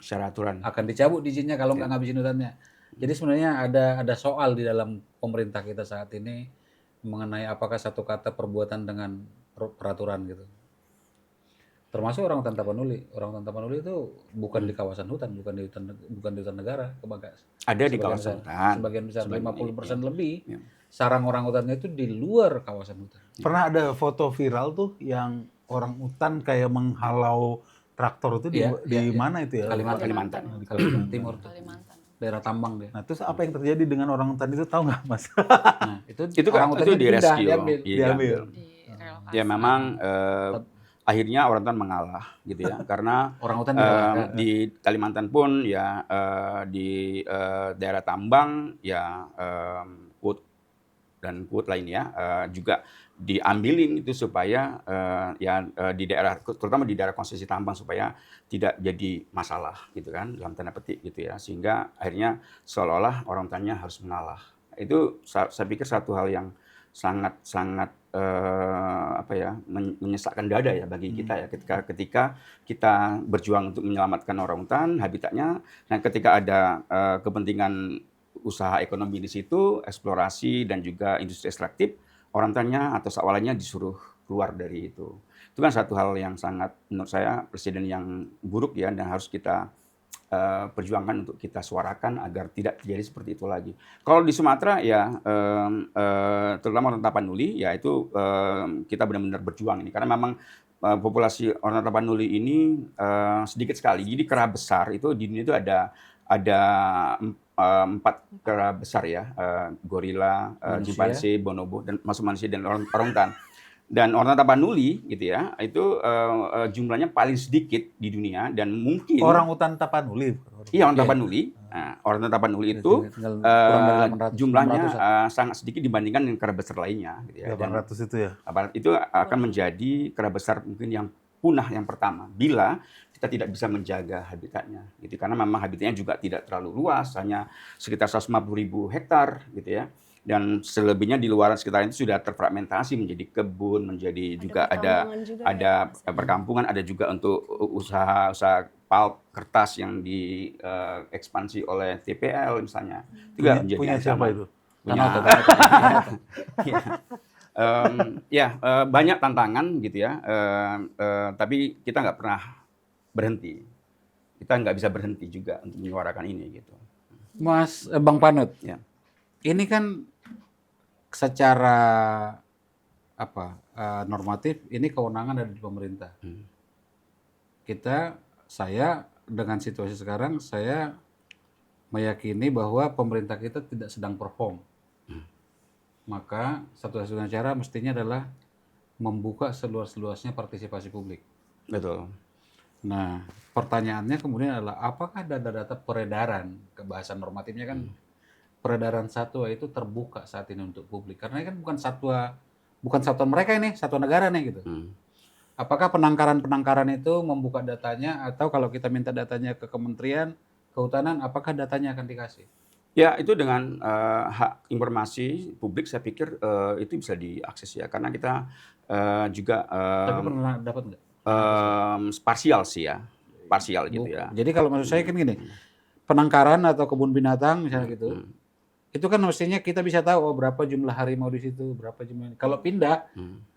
secara aturan. Akan dicabut izinnya kalau nggak ngabisin hutannya. Jadi sebenarnya ada soal di dalam pemerintah kita saat ini mengenai apakah satu kata perbuatan dengan peraturan gitu. Termasuk orangutan Tapanuli. Orangutan Tapanuli itu bukan di kawasan hutan, bukan di hutan negara, Ada di kawasan hutan. Sebagian besar 50% lebih. Ya. Sarang orangutannya itu di luar kawasan hutan. Pernah ada foto viral tuh yang orang utan kayak menghalau traktor itu di mana itu ya? Kalimantan. Di Kalimantan Timur tuh. Kalimantan. Daerah tambang dia. Nah, terus apa yang terjadi dengan orang utan itu tahu nggak, Mas? Nah, itu Itu orangutannya di pindah, rescue. diambil. Diambil. Direlokasi. Ya memang akhirnya orangutan mengalah gitu ya, karena Orangutan dikalahkan. di Kalimantan pun ya di daerah tambang ya kut dan kut lainnya juga diambilin itu supaya di daerah, terutama di daerah konsesi tambang, supaya tidak jadi masalah gitu kan, dalam tanda petik gitu ya, sehingga akhirnya seolah-olah orangutannya harus mengalah. Itu saya pikir satu hal yang sangat menyesakkan dada ya bagi kita ya, ketika kita berjuang untuk menyelamatkan orangutan habitatnya, dan ketika ada kepentingan usaha ekonomi di situ, eksplorasi dan juga industri ekstraktif, orangutannya atau sawalannya disuruh keluar dari itu. Itu kan satu hal yang sangat, menurut saya, presiden yang buruk ya, dan harus kita perjuangkan untuk kita suarakan agar tidak terjadi seperti itu lagi. Kalau di Sumatera ya, terutama orang Tapanuli, ya itu kita benar-benar berjuang ini, karena memang populasi orang Tapanuli ini sedikit sekali. Jadi kera besar itu di dunia itu ada 4 kera besar ya, gorila, cimpanse, bonobo, dan masuk manusia dan orangutan. Dan orang Tapanuli gitu ya, itu jumlahnya paling sedikit di dunia, dan mungkin Orang utan Tapanuli. iya, orang Tapanuli. Nah, orang Tapanuli itu kurang dari 800, jumlahnya 600-an. sangat sedikit dibandingkan dengan kera besar lainnya gitu ya. Dan 800 itu ya. itu akan menjadi kera besar mungkin yang punah yang pertama bila kita tidak bisa menjaga habitatnya gitu, karena memang habitatnya juga tidak terlalu luas, hanya sekitar 150.000 hektar gitu ya. Dan selebihnya di luar sekitar itu sudah terfragmentasi menjadi kebun, menjadi juga ada perkampungan, ada juga untuk usaha pulp, kertas yang diekspansi oleh TPL misalnya. Itu juga menjadi Punya siapa ancaman. itu? Banyak tantangan gitu ya, tapi kita nggak pernah berhenti. Kita nggak bisa berhenti juga untuk menyuarakan ini gitu. Mas Bang Panut, Ya. ini kan secara normatif ini kewenangan ada di pemerintah. Saya dengan situasi sekarang, saya meyakini bahwa pemerintah kita tidak sedang perform. Maka satu-satunya cara mestinya adalah membuka seluas-luasnya partisipasi publik. Betul. Nah, pertanyaannya kemudian adalah apakah data-data peredaran, kebahasan normatifnya kan peredaran satwa itu terbuka saat ini untuk publik, karena ini kan bukan satwa mereka ini, satwa negara nih gitu. Apakah penangkaran itu membuka datanya, atau kalau kita minta datanya ke Kementerian Kehutanan, apakah datanya akan dikasih? Ya, itu dengan hak informasi publik, saya pikir itu bisa diakses ya, karena kita juga Tapi pernah dapat nggak? parsial sih ya, parsial gitu ya. Jadi kalau maksud saya kan gini, penangkaran atau kebun binatang misalnya gitu, itu kan mestinya kita bisa tahu berapa jumlah harimau di situ, berapa jumlah. Kalau pindah,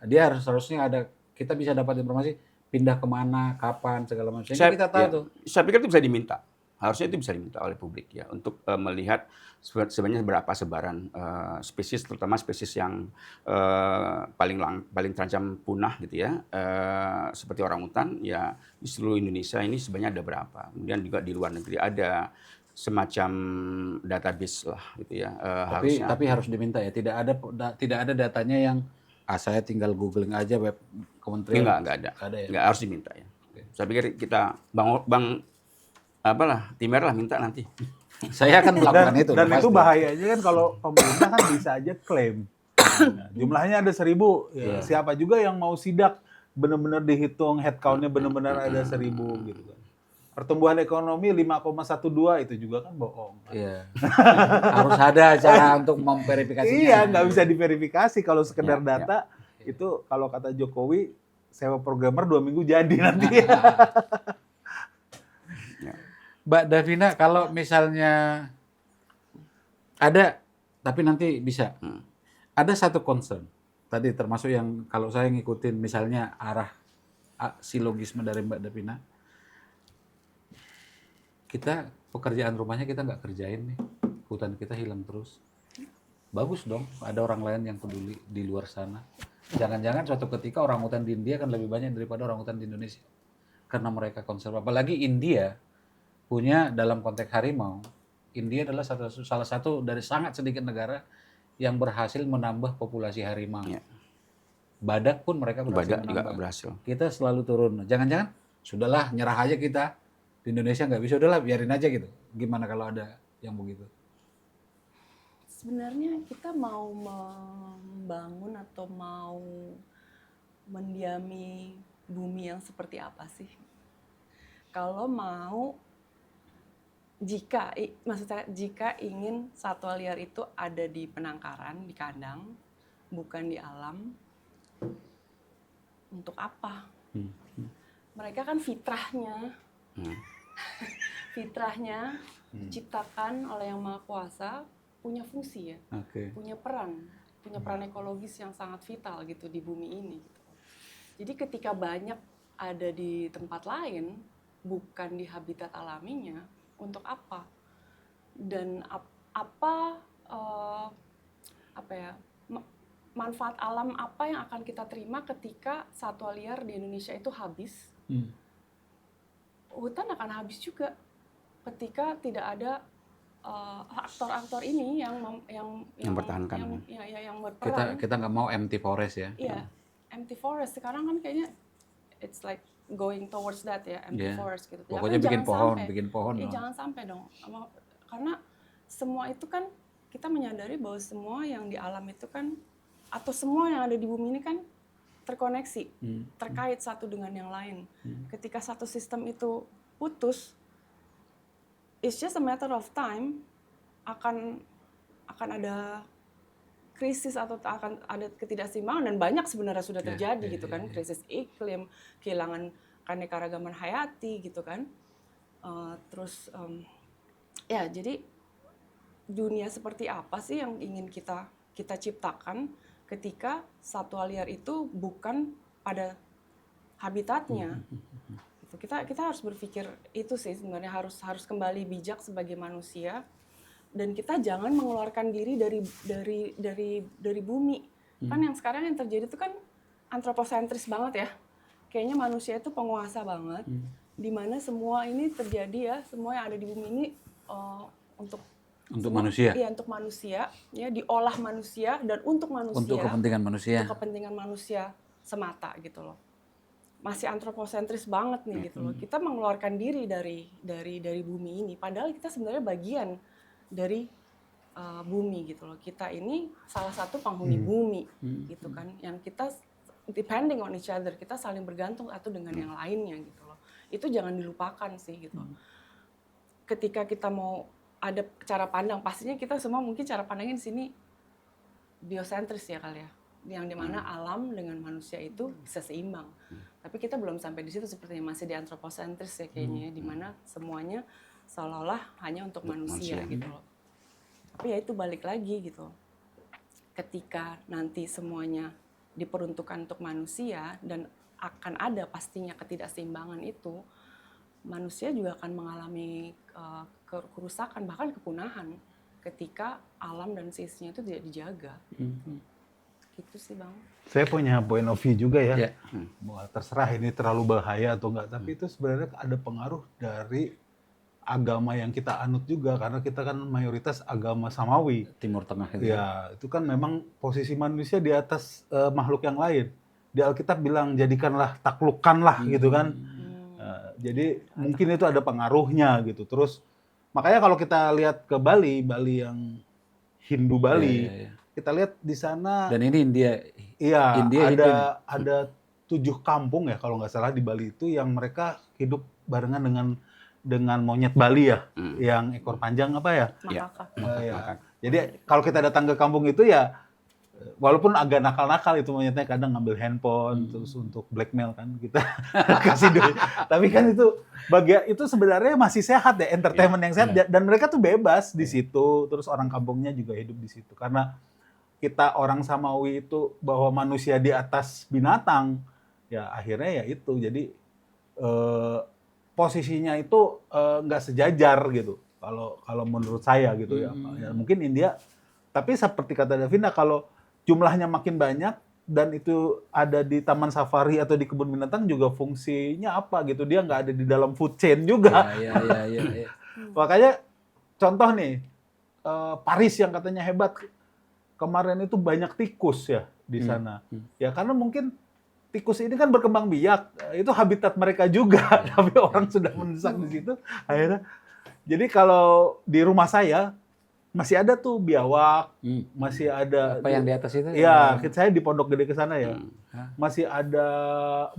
dia harusnya ada, kita bisa dapat informasi pindah kemana, kapan, segala macam. Kita tahu tuh. Saya pikir itu bisa diminta. Harusnya itu bisa diminta oleh publik ya, untuk melihat sebenarnya berapa sebaran spesies, terutama spesies yang paling terancam punah gitu ya, seperti orangutan ya, di seluruh Indonesia ini sebenarnya ada berapa. Kemudian juga di luar negeri ada semacam database lah gitu ya. Tapi harus diminta ya, tidak ada datanya yang saya tinggal googling aja web kementerian. Enggak ada. Nggak ada ya? Enggak, harus diminta ya. Saya pikir kita bang apalah Timer lah minta nanti. Saya akan melakukan itu. Dan itu pasti. bahayanya kan kalau pemerintah kan bisa aja klaim. Nah, jumlahnya ada 1.000, ya, siapa juga yang mau sidak benar-benar dihitung headcount-nya benar-benar ada 1.000 gitu kan. Pertumbuhan ekonomi 5,12 itu juga kan bohong. Iya. Harus ada cara untuk memverifikasinya. Iya, nggak bisa diverifikasi kalau sekedar data. Itu kalau kata Jokowi, sewa programmer 2 minggu jadi nanti. Mbak Davina, kalau misalnya ada, tapi nanti bisa. Ada satu concern. Tadi termasuk yang kalau saya ngikutin misalnya arah silogisme dari Mbak Davina. Kita pekerjaan rumahnya kita nggak kerjain nih. Hutan kita hilang terus. Bagus dong, ada orang lain yang peduli di luar sana. Jangan-jangan suatu ketika orang hutan di India kan lebih banyak daripada orang hutan di Indonesia. Karena mereka konservasi. Apalagi India punya dalam konteks harimau, India adalah salah satu dari sangat sedikit negara yang berhasil menambah populasi harimau. Ya. Badak pun mereka berhasil Badak juga menambah. berhasil. Kita selalu turun. Jangan-jangan sudahlah nyerah aja kita. Di Indonesia nggak bisa, udahlah biarin aja gitu. Gimana kalau ada yang begitu? Sebenarnya kita mau membangun atau mau mendiami bumi yang seperti apa sih? Kalau mau, jika ingin satwa liar itu ada di penangkaran, di kandang, bukan di alam, untuk apa? Mereka kan fitrahnya diciptakan oleh Yang Maha Kuasa, punya fungsi ya, punya peran ekologis yang sangat vital gitu di bumi ini. Gitu. Jadi ketika banyak ada di tempat lain, bukan di habitat alaminya, untuk apa? Dan manfaat alam apa yang akan kita terima ketika satwa liar di Indonesia itu habis? Hutan akan habis juga ketika tidak ada aktor-aktor ini yang mempertahankan. yang berperan. Kita nggak mau empty forest ya. Iya, empty forest sekarang kan kayaknya it's like going towards that ya, empty forest gitu. Pokoknya bikin pohon. Jangan sampai dong. Karena semua itu kan kita menyadari bahwa semua yang di alam itu kan atau semua yang ada di bumi ini kan terkoneksi, terkait satu dengan yang lain. Ketika satu sistem itu putus, it's just a matter of time akan ada krisis atau akan ada ketidakseimbangan, dan banyak sebenarnya sudah terjadi gitu kan, krisis iklim, kehilangan keanekaragaman hayati gitu kan. Jadi dunia seperti apa sih yang ingin kita ciptakan ketika satwa liar itu bukan pada habitatnya? Kita harus berpikir itu sih sebenarnya, harus kembali bijak sebagai manusia, dan kita jangan mengeluarkan diri dari bumi. Kan yang sekarang yang terjadi itu kan antroposentris banget ya. Kayaknya manusia itu penguasa banget. Di mana semua ini terjadi ya, semua yang ada di bumi ini untuk manusia. Iya, untuk manusia, ya, diolah manusia dan untuk manusia. Untuk kepentingan manusia. Untuk kepentingan manusia semata gitu loh. Masih antroposentris banget nih gitu loh. Kita mengeluarkan diri dari bumi ini, padahal kita sebenarnya bagian dari bumi gitu loh. Kita ini salah satu penghuni bumi gitu kan, yang kita depending on each other, kita saling bergantung satu dengan yang lainnya gitu loh. Itu jangan dilupakan sih gitu. Ketika kita mau ada cara pandang, pastinya kita semua mungkin cara pandangnya di sini biosentris ya kali ya, yang dimana alam dengan manusia itu bisa seimbang. Tapi kita belum sampai di situ, sepertinya masih di antroposentris ya kayaknya, di mana semuanya seolah-olah hanya untuk manusia gitu loh. Tapi ya itu balik lagi gitu. Ketika nanti semuanya diperuntukkan untuk manusia dan akan ada pastinya ketidakseimbangan itu, manusia juga akan mengalami kerusakan, bahkan kepunahan ketika alam dan sisinya itu tidak dijaga. Gitu sih Bang. Saya punya point of view juga ya. Ya. Terserah ini terlalu bahaya atau enggak, tapi itu sebenarnya ada pengaruh dari agama yang kita anut juga, karena kita kan mayoritas agama samawi. Timur Tengah itu. Ya, itu kan memang posisi manusia di atas makhluk yang lain. Di Alkitab bilang jadikanlah, taklukkanlah gitu kan. Jadi mungkin itu ada pengaruhnya gitu. Terus makanya kalau kita lihat ke Bali yang Hindu Bali, Iya. kita lihat di sana. Dan ini India. Iya, India ada 7 kampung ya kalau nggak salah di Bali itu yang mereka hidup barengan dengan monyet Bali ya, yang ekor panjang apa ya? Makaka. Ya. Jadi kalau kita datang ke kampung itu ya, walaupun agak nakal-nakal itu monyetnya, kadang ngambil handphone terus untuk blackmail kan kita kasih duit. Tapi kan itu bagian itu sebenarnya masih sehat ya, entertainment yang sehat, dan mereka tuh bebas di situ. Terus orang kampungnya juga hidup di situ karena kita orang Samawi itu bahwa manusia di atas binatang, ya akhirnya ya itu. Jadi posisinya itu nggak sejajar gitu kalau menurut saya gitu ya. Ya mungkin India, tapi seperti kata Davina, kalau jumlahnya makin banyak dan itu ada di taman safari atau di kebun binatang juga, fungsinya apa gitu, dia nggak ada di dalam food chain juga. Iya. Makanya contoh nih, Paris yang katanya hebat, kemarin itu banyak tikus ya di sana. Ya karena mungkin tikus ini kan berkembang biak, itu habitat mereka juga, tapi orang sudah mendesak di situ, akhirnya. Jadi kalau di rumah saya masih ada tuh biawak, masih ada. Apa yang di atas itu? Iya, saya di Pondok Gede ke sana ya, masih ada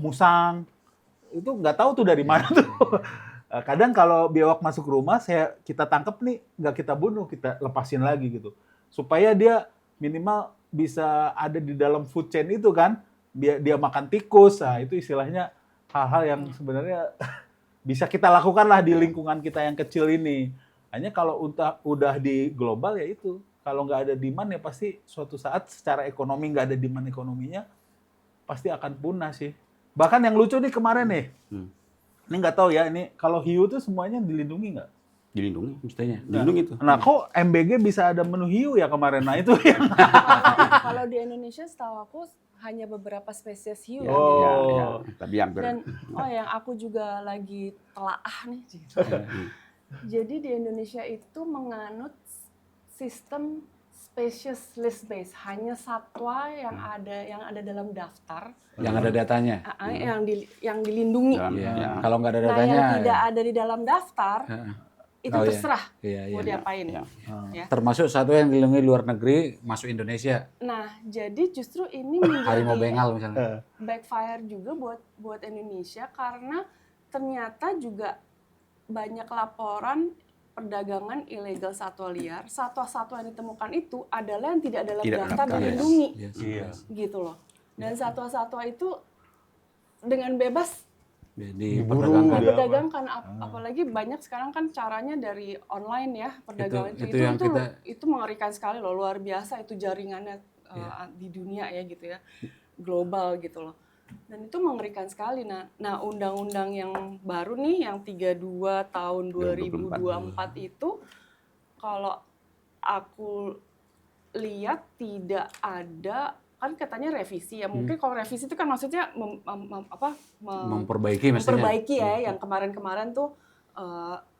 musang, itu nggak tahu tuh dari mana tuh. Kadang kalau biawak masuk rumah, kita tangkap nih, nggak kita bunuh, kita lepasin lagi gitu, supaya dia minimal bisa ada di dalam food chain itu kan. Dia makan tikus, nah itu istilahnya hal-hal yang sebenarnya bisa kita lakukan lah di lingkungan kita yang kecil ini. Hanya kalau udah di global ya itu, kalau nggak ada demand ya pasti suatu saat secara ekonomi nggak ada demand ekonominya, pasti akan punah sih. Bahkan yang lucu nih kemarin nih, ini nggak tahu ya, ini kalau hiu tuh semuanya dilindungi nggak? Dilindungi. Mestinya. Dilindungi itu. Nah kok MBG bisa ada menu hiu ya kemarin? Nah itu yang Kalau di Indonesia setahu aku hanya beberapa spesies hiu yang Oh. dilindungi. Ya, tapi hampir. Dan yang aku juga lagi telaah nih. Jadi di Indonesia itu menganut sistem species list base, hanya satwa yang ada dalam daftar, Yang ada datanya. yang dilindungi. Iya. Kalau nggak ada Nah, datanya, yang tidak ada di dalam daftar itu Oh, iya. terserah Iya. mau diapain. Ya. Ya. Termasuk satu yang dilindungi luar negeri masuk Indonesia. Nah, jadi justru ini Harimau menjadi Bengal misalnya. backfire juga buat Indonesia, karena ternyata juga banyak laporan perdagangan ilegal satwa liar. Satwa-satwa yang ditemukan itu adalah yang tidak dalam Tidak daftar daftar, dilindungi, Iya. gitu loh. Dan satwa-satwa itu dengan bebas Jadi Diburu. perdagangan. Iya, diperdagangkan, apalagi banyak sekarang kan caranya dari online ya perdagangan Itu yang itu mengerikan sekali loh, luar biasa itu jaringannya di dunia ya gitu ya, global gitu loh, dan itu mengerikan sekali. Nah undang-undang yang baru nih yang 32 tahun 2024 itu kalau aku lihat tidak ada, kan katanya revisi ya, mungkin kalau revisi itu kan maksudnya Memperbaiki mestinya. memperbaiki ya, yang kemarin-kemarin tuh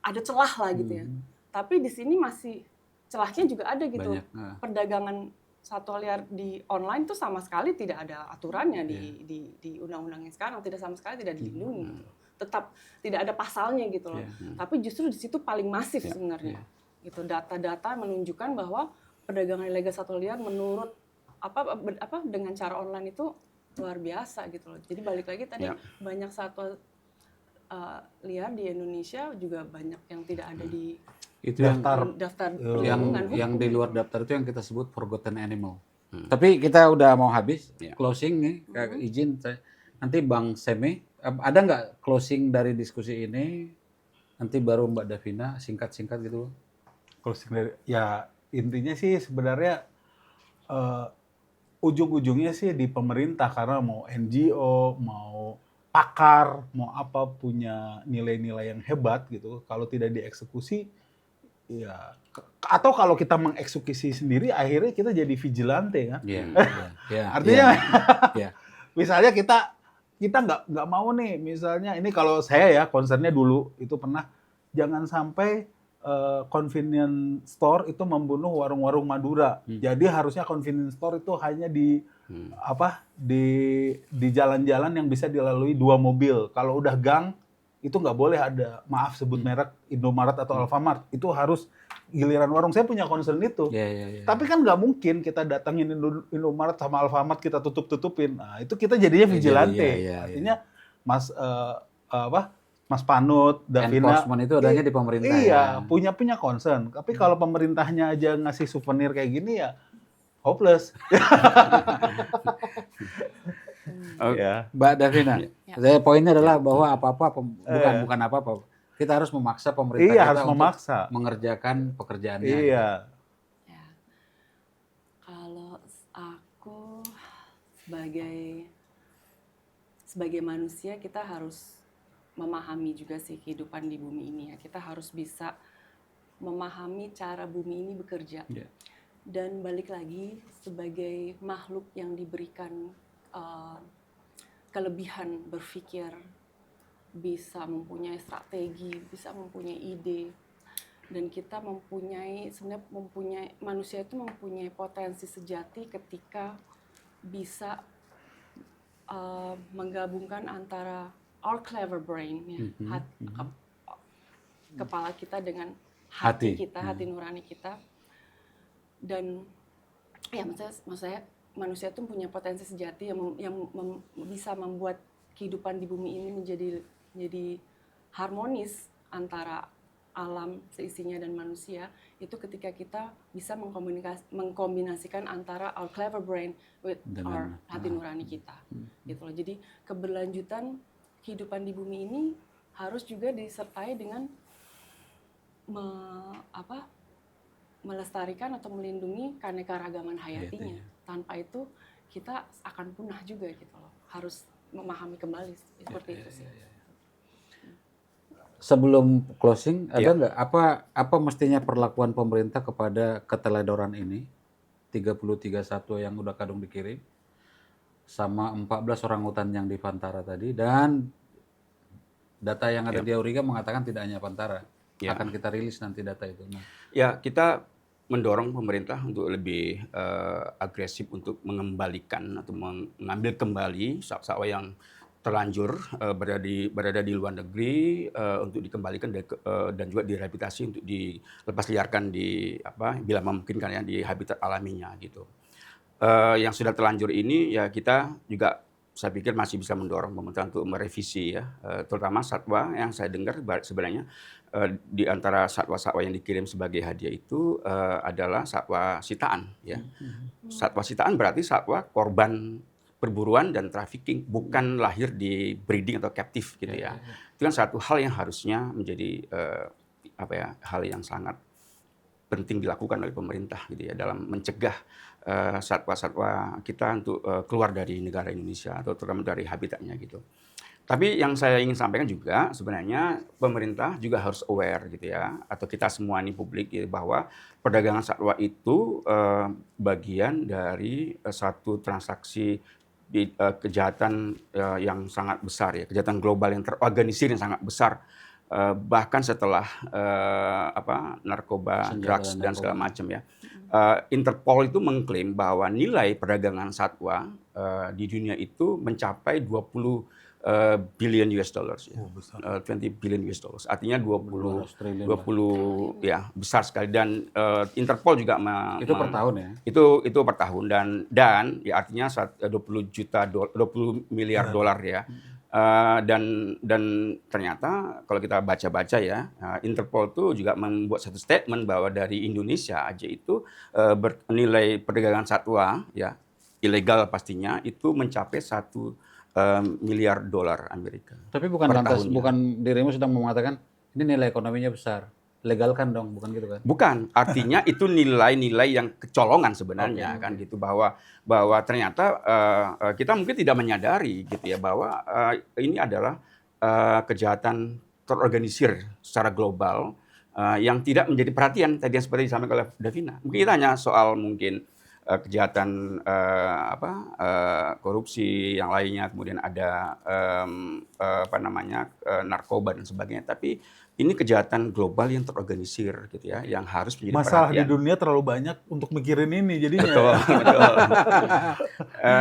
ada celah lah gitu ya. Tapi di sini masih celahnya juga ada gitu. Banyak. Perdagangan satwa liar di online tuh sama sekali tidak ada aturannya di undang-undang yang sekarang, tidak sama sekali tidak dilindungi. Tetap tidak ada pasalnya gitu loh. Tapi justru di situ paling masif sebenarnya. Gitu, data-data menunjukkan bahwa perdagangan ilegal satwa liar menurut dengan cara online itu luar biasa gitu loh. Jadi balik lagi tadi banyak satwa liar di Indonesia juga banyak yang tidak ada di Itu daftar perlindungan yang hukum. di luar daftar itu yang kita sebut forgotten animal. Tapi kita udah mau habis, closing nih, izin saya. Nanti Bang Semi, ada nggak closing dari diskusi ini? Nanti baru Mbak Davina, singkat-singkat gitu. Closing dari, ya intinya sih sebenarnya ujung-ujungnya sih di pemerintah, karena mau NGO, mau pakar, mau apa, punya nilai-nilai yang hebat gitu. Kalau tidak dieksekusi, ya atau kalau kita mengeksekusi sendiri, akhirnya kita jadi vigilante kan. Artinya, misalnya kita nggak mau nih, misalnya ini kalau saya ya concernnya dulu itu pernah jangan sampai convenience store itu membunuh warung-warung Madura. Jadi harusnya convenience store itu hanya di di jalan-jalan yang bisa dilalui 2 mobil. Kalau udah gang itu nggak boleh ada, maaf sebut merek, Indomaret atau Alfamart. Itu harus giliran warung. Saya punya concern itu. Tapi kan nggak mungkin kita datangin Indomaret sama Alfamart kita tutup-tutupin. Nah, itu kita jadinya vigilante. Artinya Mas Panut, Davina, enforcement itu adanya di pemerintah. Iya, punya concern. Tapi kalau pemerintahnya aja ngasih souvenir kayak gini ya hopeless. Mbak Davina, saya poinnya adalah bahwa bukan apa-apa. Kita harus memaksa pemerintah kita harus memaksa mengerjakan pekerjaannya. Iya. Ya. Kalau aku sebagai manusia kita harus memahami juga sih kehidupan di bumi ini ya. Kita harus bisa memahami cara bumi ini bekerja. Dan balik lagi sebagai makhluk yang diberikan kelebihan berpikir, bisa mempunyai strategi, bisa mempunyai ide, dan kita manusia itu mempunyai potensi sejati ketika bisa menggabungkan antara our clever brain, ya, kepala kita dengan hati kita, hati nurani kita, dan ya maksud saya manusia itu punya potensi sejati yang bisa membuat kehidupan di bumi ini menjadi harmonis antara alam seisinya dan manusia, itu ketika kita bisa mengkombinasikan antara our clever brain with our hati nurani kita, gitu loh. Jadi keberlanjutan kehidupan di bumi ini harus juga disertai dengan melestarikan atau melindungi keanekaragaman hayatinya. Tanpa itu kita akan punah juga, gitu loh. Harus memahami kembali seperti itu sih. Sebelum closing, ada nggak apa mestinya perlakuan pemerintah kepada keteledoran ini 33 satwa yang udah kadung dikirim sama 14 orangutan yang di Pantara tadi, dan data yang ada di Auriga mengatakan tidak hanya Pantara. Akan kita rilis nanti data itu. Ya, kita mendorong pemerintah untuk lebih agresif untuk mengembalikan atau mengambil kembali satwa yang terlanjur berada di luar negeri untuk dikembalikan dan juga direhabilitasi untuk dilepas liarkan bila memungkinkan ya di habitat alaminya gitu. Yang sudah terlanjur ini ya kita juga saya pikir masih bisa mendorong pemerintah untuk merevisi ya, terutama satwa yang saya dengar sebenarnya di antara satwa-satwa yang dikirim sebagai hadiah itu adalah satwa sitaan ya. Satwa sitaan berarti satwa korban perburuan dan trafficking, bukan lahir di breeding atau captive gitu ya. Itu kan satu hal yang harusnya menjadi hal yang sangat penting dilakukan oleh pemerintah gitu ya dalam mencegah satwa-satwa kita untuk keluar dari negara Indonesia atau terutama dari habitatnya gitu. Tapi yang saya ingin sampaikan juga sebenarnya pemerintah juga harus aware gitu ya, atau kita semua ini publik gitu, bahwa perdagangan satwa itu bagian dari satu transaksi kejahatan yang sangat besar ya, kejahatan global yang terorganisir yang sangat besar, bahkan setelah narkoba, drugs dan segala macam ya. Interpol itu mengklaim bahwa nilai perdagangan satwa di dunia itu mencapai 20 billion US dollars ya. 20 billion US dollars. Artinya 20 ya, besar sekali, dan Interpol juga itu per tahun ya. Itu per tahun, dan ya artinya 20 miliar dolar ya. Dan ternyata kalau kita baca-baca ya, Interpol itu juga membuat satu statement bahwa dari Indonesia aja itu nilai perdagangan satwa ya, ilegal pastinya, itu mencapai 1 miliar dolar Amerika. Tapi bukan dirimu sedang mengatakan ini nilai ekonominya besar, legalkan dong, bukan gitu kan? Bukan, artinya itu nilai-nilai yang kecolongan sebenarnya kan gitu, bahwa ternyata kita mungkin tidak menyadari gitu ya bahwa ini adalah kejahatan terorganisir secara global yang tidak menjadi perhatian tadi yang seperti disampaikan oleh Davina. Mungkin kita hanya soal mungkin kejahatan korupsi yang lainnya, kemudian ada narkoba dan sebagainya. Tapi ini kejahatan global yang terorganisir gitu ya, yang harus menjadi Masalah di perhatian. dunia terlalu banyak untuk mikirin ini jadinya. Betul, betul.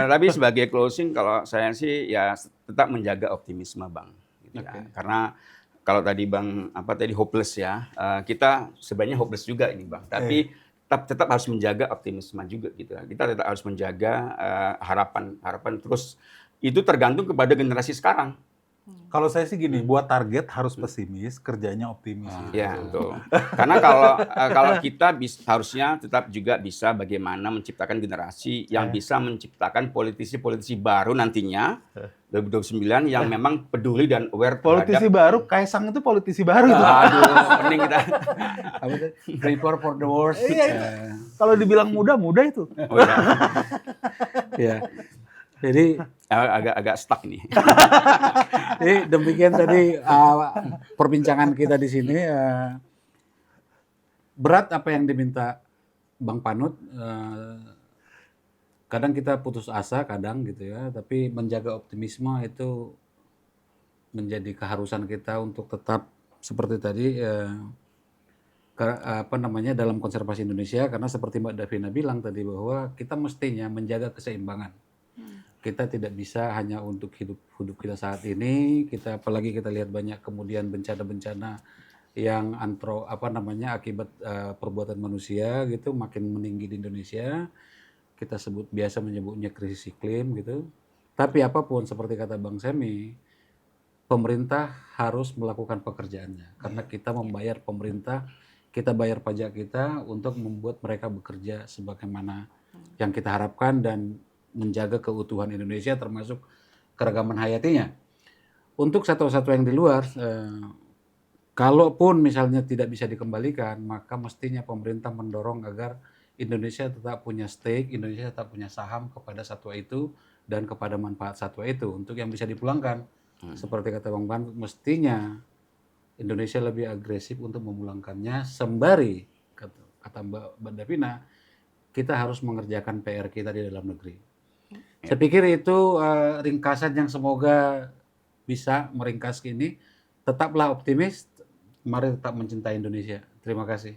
Tapi sebagai closing, kalau saya sih ya tetap menjaga optimisme, Bang. Gitu ya. Karena kalau tadi Bang hopeless ya, kita sebenarnya hopeless juga ini, Bang. Tapi tetap harus menjaga optimisme juga gitu. Kita tetap harus menjaga harapan terus. Itu tergantung kepada generasi sekarang. Kalau saya sih gini, buat target harus pesimis, kerjanya optimis. Ya, betul. Karena kalau kita harusnya tetap juga bisa bagaimana menciptakan generasi yang bisa menciptakan politisi-politisi baru nantinya 2029 yang memang peduli dan aware Politisi baru, Kaisang itu politisi baru. Itu. Aduh, pening kita. Prepare for the worst. Kalau dibilang muda itu. Oh, ya. Ya. Jadi agak stuck ini. Jadi demikian tadi perbincangan kita di sini. Berat apa yang diminta Bang Panut. Kadang kita putus asa, kadang gitu ya. Tapi menjaga optimisme itu menjadi keharusan kita untuk tetap seperti tadi dalam konservasi Indonesia. Karena seperti Mbak Davina bilang tadi bahwa kita mestinya menjaga keseimbangan. Kita tidak bisa hanya untuk hidup kita saat ini. Apalagi kita lihat banyak kemudian bencana-bencana yang akibat perbuatan manusia gitu makin meninggi di Indonesia. Kita biasa menyebutnya krisis iklim gitu. Tapi apapun seperti kata Bang Semi, pemerintah harus melakukan pekerjaannya karena kita membayar pemerintah, kita bayar pajak kita untuk membuat mereka bekerja sebagaimana yang kita harapkan dan menjaga keutuhan Indonesia termasuk keragaman hayatinya. Untuk satwa-satwa yang di luar, kalaupun misalnya tidak bisa dikembalikan, maka mestinya pemerintah mendorong agar Indonesia tetap punya stake, Indonesia tetap punya saham kepada satwa itu dan kepada manfaat satwa itu untuk yang bisa dipulangkan. Seperti kata Bang Pan, mestinya Indonesia lebih agresif untuk memulangkannya sembari kata Mbak Davina, kita harus mengerjakan PR kita di dalam negeri. Saya pikir itu ringkasan yang semoga bisa meringkas ini. Tetaplah optimis, mari tetap mencintai Indonesia. Terima kasih.